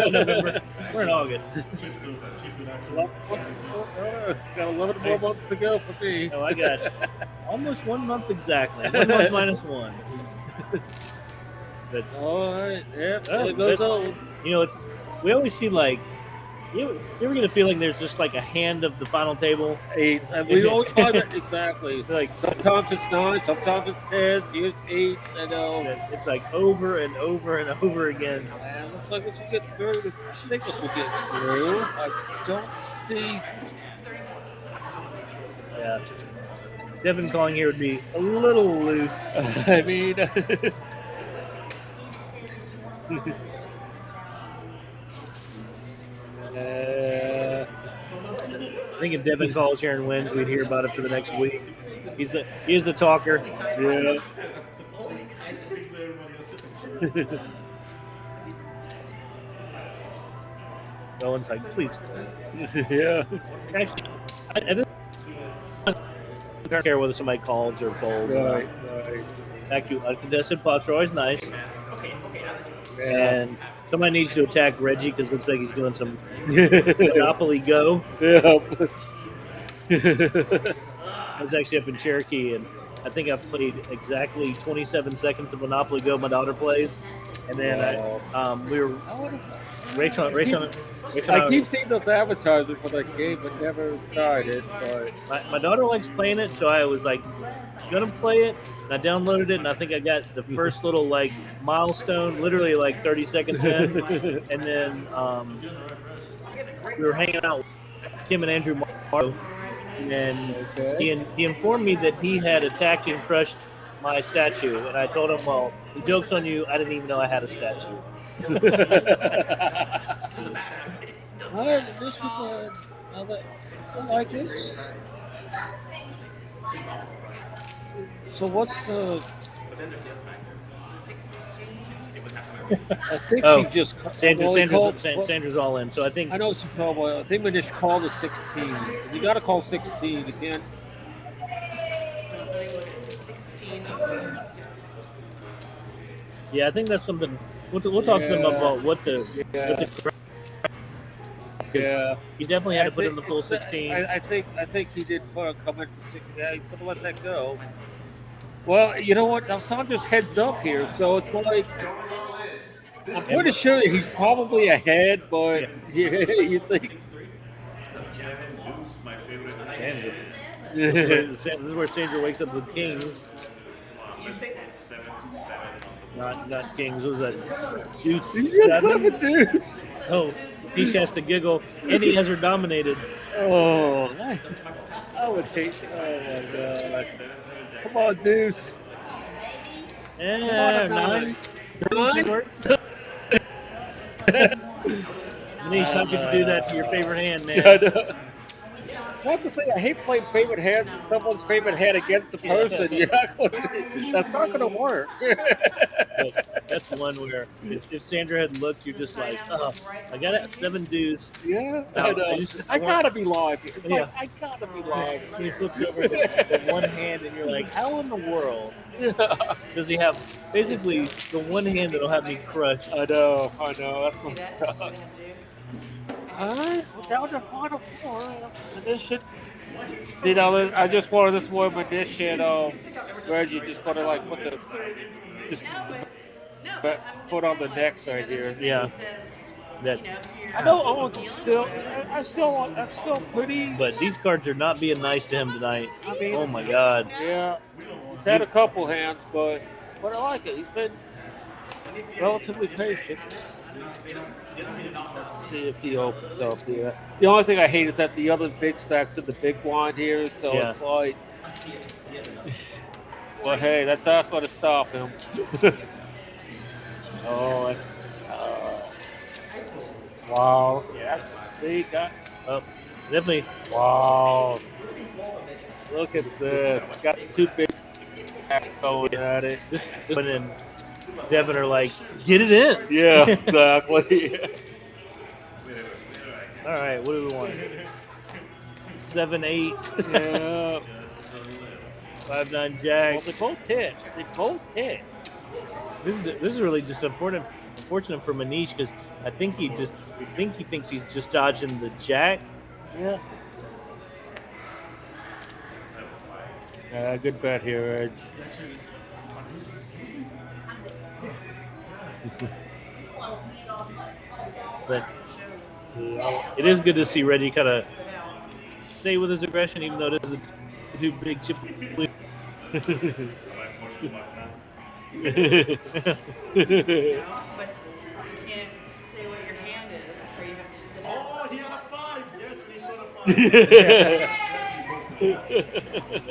November. We're in August. Got 11 more months to go for me. No, I got almost 1 month exactly. 1 month minus 1. But All right. Yep. Oh, It goes that's- on. you know, we always see like you ever get a feeling there's just like a hand of the final table. 8. And we always find that exactly. Like Sometimes it's 9, sometimes it's 10, here's 8. I know. it's like over and over and over again. Man, looks like this will get through. I think this will get through. I don't see. Yeah. Devin calling here would be a little loose. I mean, I think if Devin calls here and wins, we'd hear about it for the next week. He is a talker. yeah. Owen's like, please. Yeah. Actually, I don't care whether somebody calls or folds. Right. Back to uncontested pots are always nice. Yeah. And somebody needs to attack Reggie because it looks like he's doing some Monopoly Go. Yeah. I was actually up in Cherokee, and I think I've played exactly 27 seconds of Monopoly Go. My daughter plays, and then we were Rachel. I keep seeing those advertisements for that game, but never tried it. But My daughter likes playing it, so I was like gonna play it. And I downloaded it, and I think I got the first little like milestone, literally like 30 seconds in, and then we were hanging out with Kim and Andrew Marlowe, and he informed me that he had attacked and crushed my statue, and I told him, well, the joke's on you. I didn't even know I had a statue. This is I like this. So what's the? I think Oh, he just Sandra's all in, so I think I know it's a trouble. I think Manish called is 16. You got to call 16. You can't. 16. yeah, I think that's something. We'll talk to them about what the. Yeah. He definitely had to put in the full 16. I think he did put a comment for 16. Yeah, he's gonna let that go. Well, you know what? Now Sandra's heads up here, so it's like I'm pretty sure that he's probably ahead, but you think. This is where Sandra wakes up with kings. Not kings. What was that? Deuce seven? Deuce. Oh, Peach has to giggle, and he has her dominated. Oh, I would hate. Oh my god! Come on, Deuce. Yeah, nine. Manish, how could you do that to your favorite hand, man? That's the thing. I hate playing favorite hand, someone's favorite hand against the person. You're not going to, that's not going to work. But that's one where if Sandra had looked, you're just like, oh, I got it, 7 deuce. Yeah, No, I gotta be live. It's Yeah. like I gotta be live. And he flipped over the one hand, and you're like, how in the world does he have basically the one hand that'll have me crushed? I know. That's what sucks. Alright, we're down to final 4. And this should. See now, I just wanted this more Manish and Reggie just gonna like put the just put on the necks right here. Yeah. That, I know Owen's still. I'm still pretty. but these cards are not being nice to him tonight. I mean, Oh my God. yeah, he's had a couple hands, but I like it. He's been. relatively patient. Let's see if he opens up here. The only thing I hate is that the other big stack's in the big blind here, so Yeah. it's like. But hey, that's not going to stop him. Oh, and, wow. Yes. See, got. Oh, definitely. Wow. Look at this. Got the two big stacks going at it. This one and Devin are like, get it in. Yeah, exactly. All right, what do we want? 7-8. Yeah. 5-9 Well, Jack. they both hit. They both hit. This is really just unfortunate for Manish because I think he thinks he's just dodging the Jack. Yeah. Good bet here, Edge. But it is good to see Reggie kind of stay with his aggression, even though it is the two big chip. But you can't say what your hand is, or you have to sit there. Oh, he had a 5. Yes, we showed a 5.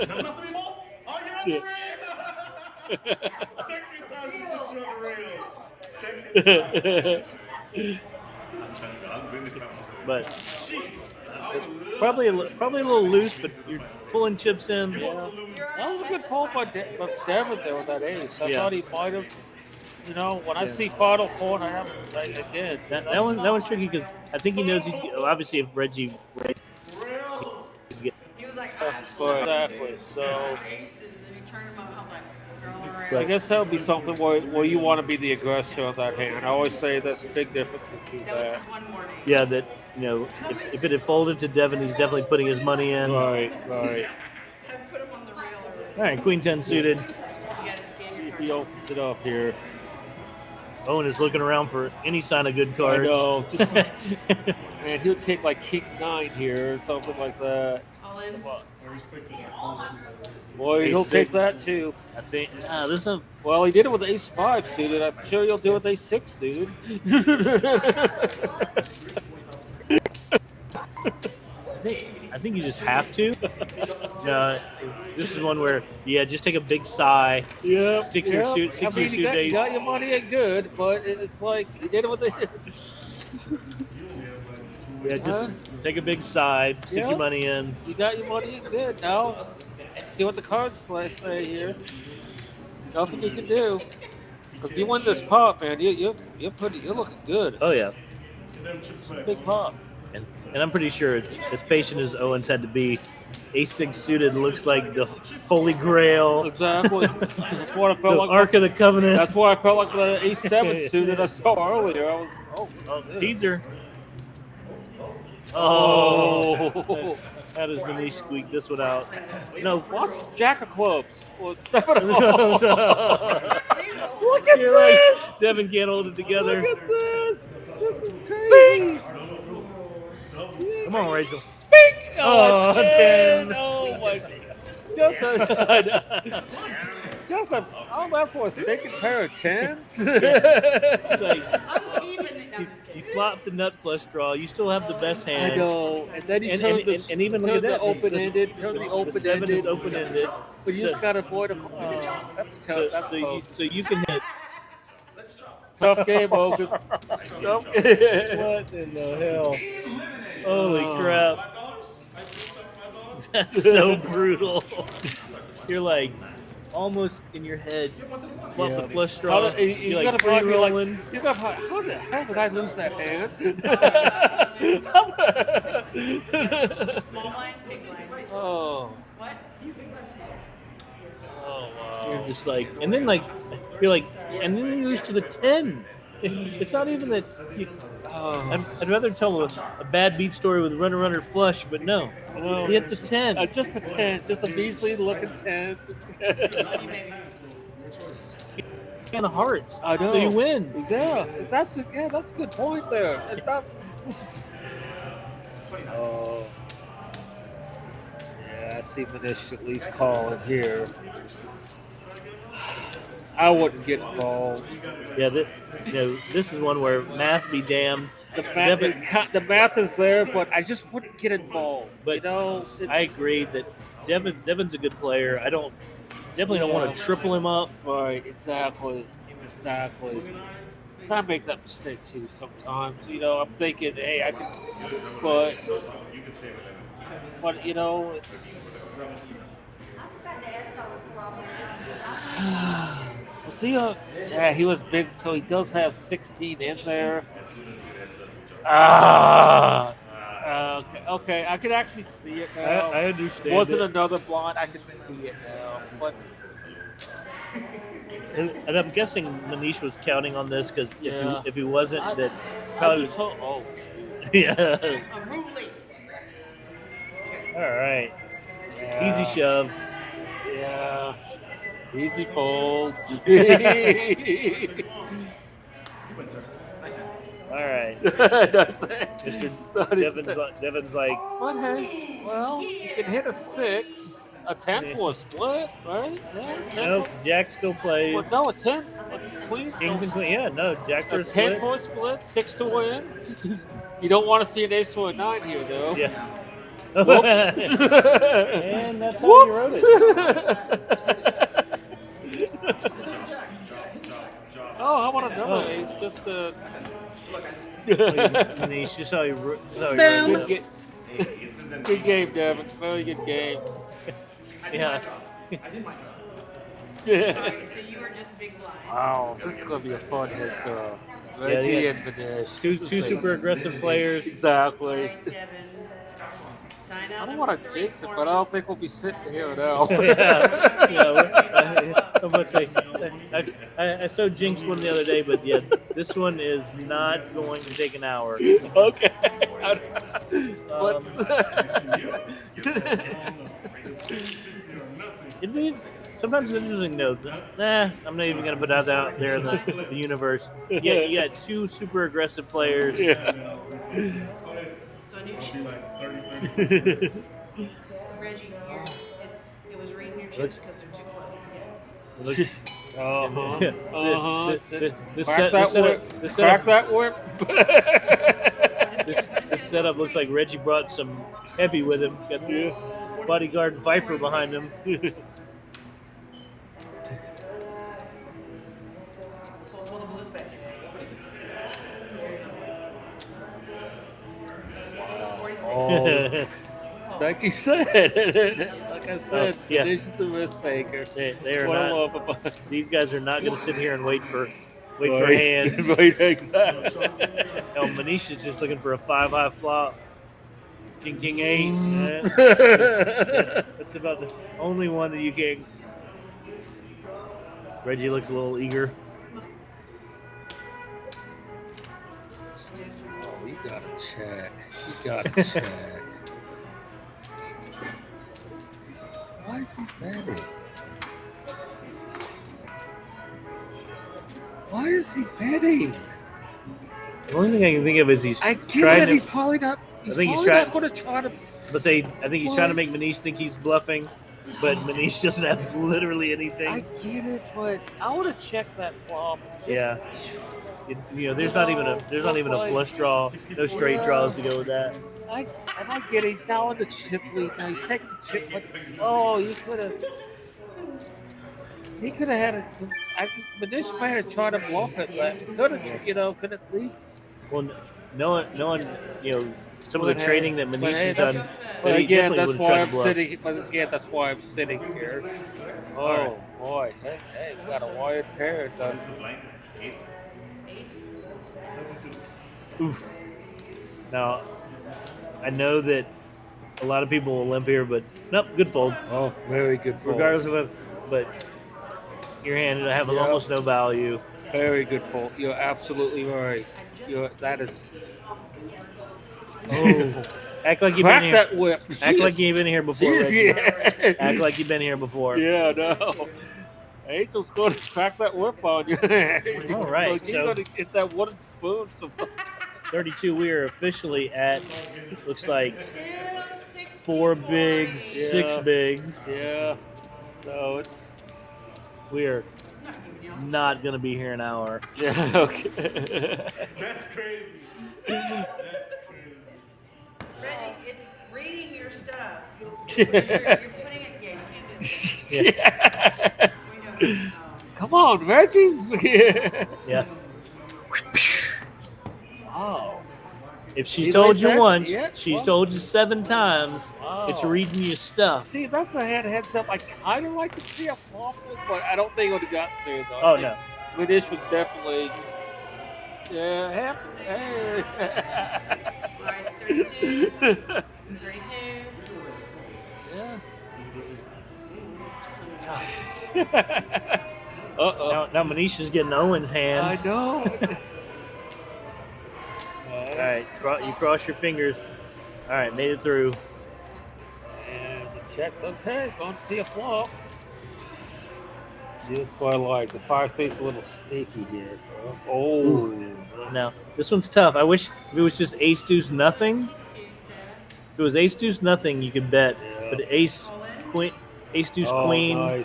Doesn't have to be both. Oh, you're on the rail. Second time she put you on the rail. But it's probably a little loose, but you're pulling chips in. Yeah. That was a good pull by Devin there with that ace. I thought he might have. You know, when I see Final Four, and I haven't again. That one's tricky because I think he knows obviously if Reggie He was like, Exactly. So aces, and he turned him up. I'm like, girl, I around. guess that would be something where you want to be the aggressor on that hand. I always say that's a big difference between That was that. his one morning. yeah, that if it had folded to Devin, he's definitely putting his money in. Right. I put him on the rail already. All right, Queen 10 suited. You gotta scan See your if card. he opens it up here. Owen is looking around for any sign of good I cards. know. Just man, he'll take like King 9 here or something like that. All in. Boy, he'll take that too. I think this one. Well, he did it with Ace 5 suited. I'm sure he'll do it with Ace 6 suited. I think you just have to. This is one where just take a big sigh. Yeah. Stick your shoot. Stick your you shoot got, days. you got your money in good, but it's like he did it with the. Yeah, just take a big sigh. Stick Yeah. your money in. You got your money in good. Now, see what the cards say here. Nothing you can do. If you win this pop, man, you're looking good. Oh yeah, Big pop. and I'm pretty sure as patient as Owens had to be, Ace 6 suited looks like the Holy Grail, Exactly. That's what I the felt like. Ark of the Covenant. That's what I felt like the Ace 7 suited I saw earlier. I was this. Teaser. Oh. How does Manish squeak this one out? No, Watch Jack of Clubs. Well, 7 Look at You're this. like, Devin can't hold it together. Look at this. This is crazy. Come on, Rachel. Bing! Oh, 10. Oh my God. Just a, I'm out for a stinking pair of chins. It's like I'm keeping it. No, you flop the nut flush draw. You still have the best hand. I know. And then you And- turn and- this, and even look turn at that, the open-ended, the- turn the The open-ended. 7 is open-ended. But you just So- got to avoid a. That's tough. That's tough. So you can hit. Tough game, Open. Tough What in the hell? Holy Oh. crap. That's so brutal. You're like almost in your head. Flop Yeah. the flush draw. You You're gotta like probably free be like, rolling. you got how the hell did I lose that hand? small line, big line. Oh. What? Oh wow. You're just like, and then like, you're like, and then you lose to the 10. It's not even that. Oh. I'd rather tell a bad beat story with runner flush, but no. Well, He hit the 10. just a 10, just a measly looking 10. You maybe. And the hearts. I know. So you win. Yeah, that's a good point there. And that, oh. Yeah, I see Manish at least calling here. I wouldn't get involved. Yeah, this is one where math be damned. The math, the math is there, but I just wouldn't get involved. But you know, I agree that Devin's a good player. I definitely don't want to triple him up. Right, exactly. Because I make that mistake too sometimes. You know, I'm thinking, hey, I can, but you know, it's. Was he yeah, he was big, so he does have 16 in there. Okay, I can actually see it now. I understand. Wasn't another blind? I can see it now, but. And I'm guessing Manish was counting on this because Yeah. if he wasn't, that probably was. Oh, Yeah. Unruly. All right. yeah. Easy shove. Yeah. Easy fold. All right. That's it. Mr. So Devin's like, but hey, well, you can hit a 6, a 10 for a split, right? Yeah. 10 nope, Jack still plays. Well, no, a 10. Queens. Kings and Queens. Yeah, no, Jack for A a 10 split. for a split, 6 to win. You don't want to see an ace for a 9 here, though. Yeah. Whoops. And that's how you wrote it. Oh, how about another ace? Just a. Manish, just how he wrote it. Good game, Devin. Very good game. Yeah. Alright, so you are just big blind. Wow, this is going to be a fun hit, so. Yeah, Reggie yeah. and Manish. Two This is like- super aggressive players. Exactly. Alright, Devin. Sign I out don't number want to 3, jinx it, form- but I don't think we'll be sitting here now. I'm about to say, I saw Jinx one the other day, but yeah, this one is not going to take an hour. Okay. It'd be sometimes it's interesting though. Nah, I'm not even gonna put that out there in the universe. Yeah, you got two super aggressive players. Yeah. So a new chip. Reggie, it was reading your chips because they're too close. Yeah. This Crack that whip. this Crack setup, that whip. this setup looks like Reggie brought some heavy with him. Got the bodyguard Viper behind him. Pull the blues back. Oh, like you said. Like I said, yeah. this is a risk taker. They are What I not. love about These guys are not going to sit here and wait for Right. hands. Right, exactly. No, Manish is just looking for a 5-high flop. King 8. That's about the only one that you can. Reggie looks a little eager. Oh, you gotta check. You gotta check. Why is he betting? Why is he betting? The only thing I can think of is he's I get trying it. to. He's probably not. He's think he's probably trying- not going to try to. Let's say I think he's trying to make Manish think he's bluffing, but Manish doesn't have literally anything. I get it, but I would have checked that flop. Yeah. There's not even a flush draw, no straight draws to go with that. I get it. He's now in the chip lead. Now he's taking the chip. Like, oh, you could have. He could have had a. Manish might have tried to bluff it, but could have, could at least. Well, knowing some of But the hey- trading that but Manish hey, has that's- done, But he again, definitely that's would've why tried to I'm bluff. sitting. But again, that's why I'm sitting here. Oh Alright. boy! Hey, we got a wired pair done. Oof. Now, I know that a lot of people will limp here, but nope, good fold. Oh, very good fold. Regardless of it, but your hand has Yeah. almost no value. Very good fold. You're absolutely right. That is. Oh, act like you've Crack been here. that whip. Act like you've been here before. Jeez, Reggie. yeah. Act like you've been here before. Yeah, no. Angel's going to crack that whip on you. All right, Like, so- you're going to get that wooden spoon. 32. We are officially at looks like Still 4 bigs, 6 Yeah. bigs. Yeah. So it's. We are not giving you. not gonna be here an hour. Yeah. Okay. That's crazy. That's crazy. Reggie, it's reading your stuff. You're putting it. Yeah, you can't do that. We know. Come on, Reggie. Yeah. Oh. If she's You told like you that? once, Yeah, she's well- told you 7 times. It's Oh. reading your stuff. See, that's a heads up. I kind of like to see a flop with, but I don't think it would have gotten through though. Oh no. Minish was definitely. Yeah, happy. Hey. All right, 32. 32. Yeah. Uh-oh. Now Manisha's getting Owen's I hands. know. All right, you cross your fingers. All right, made it through. And the check's okay. Going to see a flop. See, that's what I like. The fire thing's a little sneaky here. Oh. Now this one's tough. I wish if it was just ace deuce nothing. 2, 7. If it was ace deuce nothing, you could bet. Yeah. But ace deuce Oh, queen.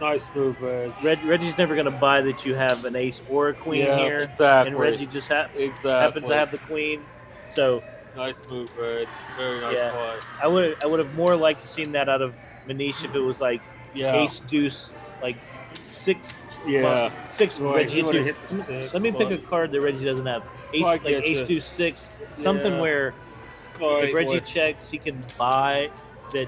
Nice move, Reg. Reggie's never gonna buy that you have an ace or a queen Yeah, here, exactly. and Reggie just Exactly. happens to have the queen. So Nice move, Reg. Very nice Yeah. play. I would have more liked to seen that out of Manish if it was like Yeah. ace deuce, like 6. Yeah. 6 Right, Reggie. he would've hit hit the six, Let me pick but- a card that Reggie doesn't have. Ace I like get ace you. deuce 6, something Yeah. where Right, if Reggie what- checks, he can buy that.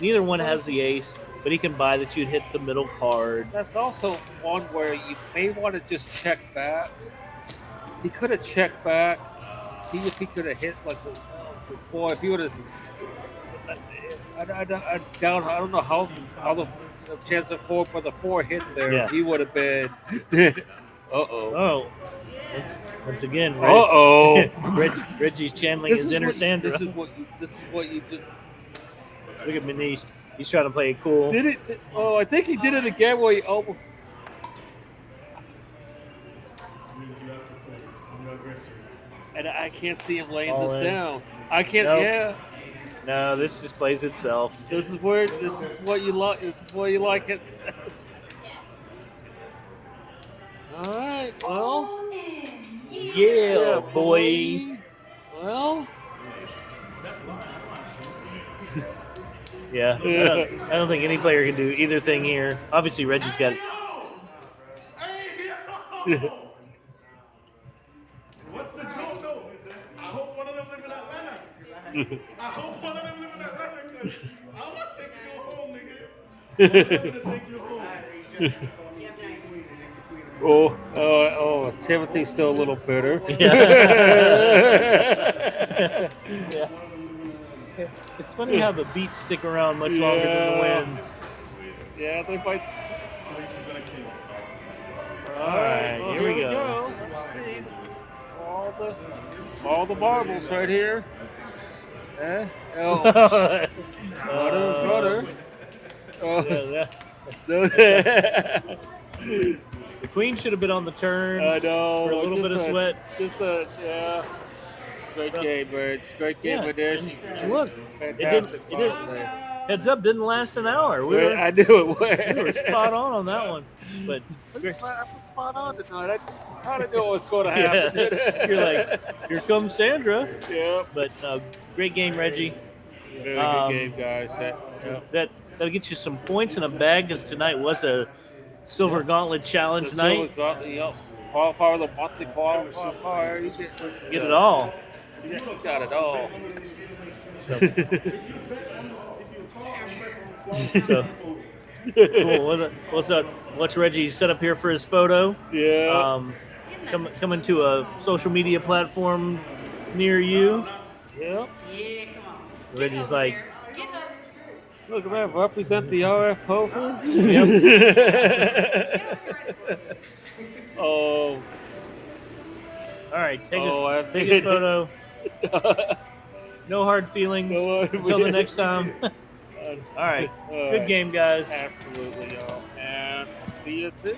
Neither one has the ace, but he can buy that you'd hit the middle card. That's also one where you may want to just check back. He could have checked back, see if he could have hit like the boy. If he would have, I don't know how the chance of 4, but the 4 hit there, Yeah. he would have been. Uh-oh. Oh, once again, Uh-oh. Reggie's channeling his inner Sandra. This is what you just Look at Manish. He's trying to play it cool. did it. Oh, I think he did it again where he almost. Means you have to fold. I'm not aggressive. And I can't see him laying All this in. down. I can't. Nope. Yeah. No, this just plays itself. This is what you like. This is where you like it. All right. Well. Yeah, boy. Well. Yeah, I don't think any player can do either thing here. Obviously, Reggie's got. Hey, yo! What's the joke though? I hope one of them live in Atlanta. I hope one of them live in Atlanta because I'm not taking you home, nigga. I'm gonna take you home. You have 9. Oh, Timothy's still a little bitter. Yeah. It's funny how the beats stick around much longer than the Yeah. wins. Yeah, they might. Choices and a king. All right, well, here we go. Let's see. This is all the marbles right here. Eh? Oh, brother. Oh. Yeah, I the queen should have been on the turn know. for a little bit of sweat. Yeah. Great So- game, Rich. Great game Yeah, with this. and look, Fantastic. it didn't- fun, man. Heads up, didn't last an hour. I knew it would. We were spot on that one. But I was spot on tonight. I kind of knew what was going to happen. yeah, you're like, here comes Sandra. Yeah. But great game, Reggie. Very Um, good game, guys. That'll get you some points in a bag, because tonight was a Silver Gauntlet Challenge night. Qualifier, the monthly qualifier. You Get it all. You got it all. So, cool. What's up? What's Reggie set up here for his photo? Yeah. Coming to a social media platform near you. Yep. Yeah, come on. Reggie's Get over like, here. Get the. Look at that. Represent the RF poker. Yep. Oh. All right, take I a photo. No hard feelings until the next time. All right, good game, guys. Absolutely, y'all. And see you soon.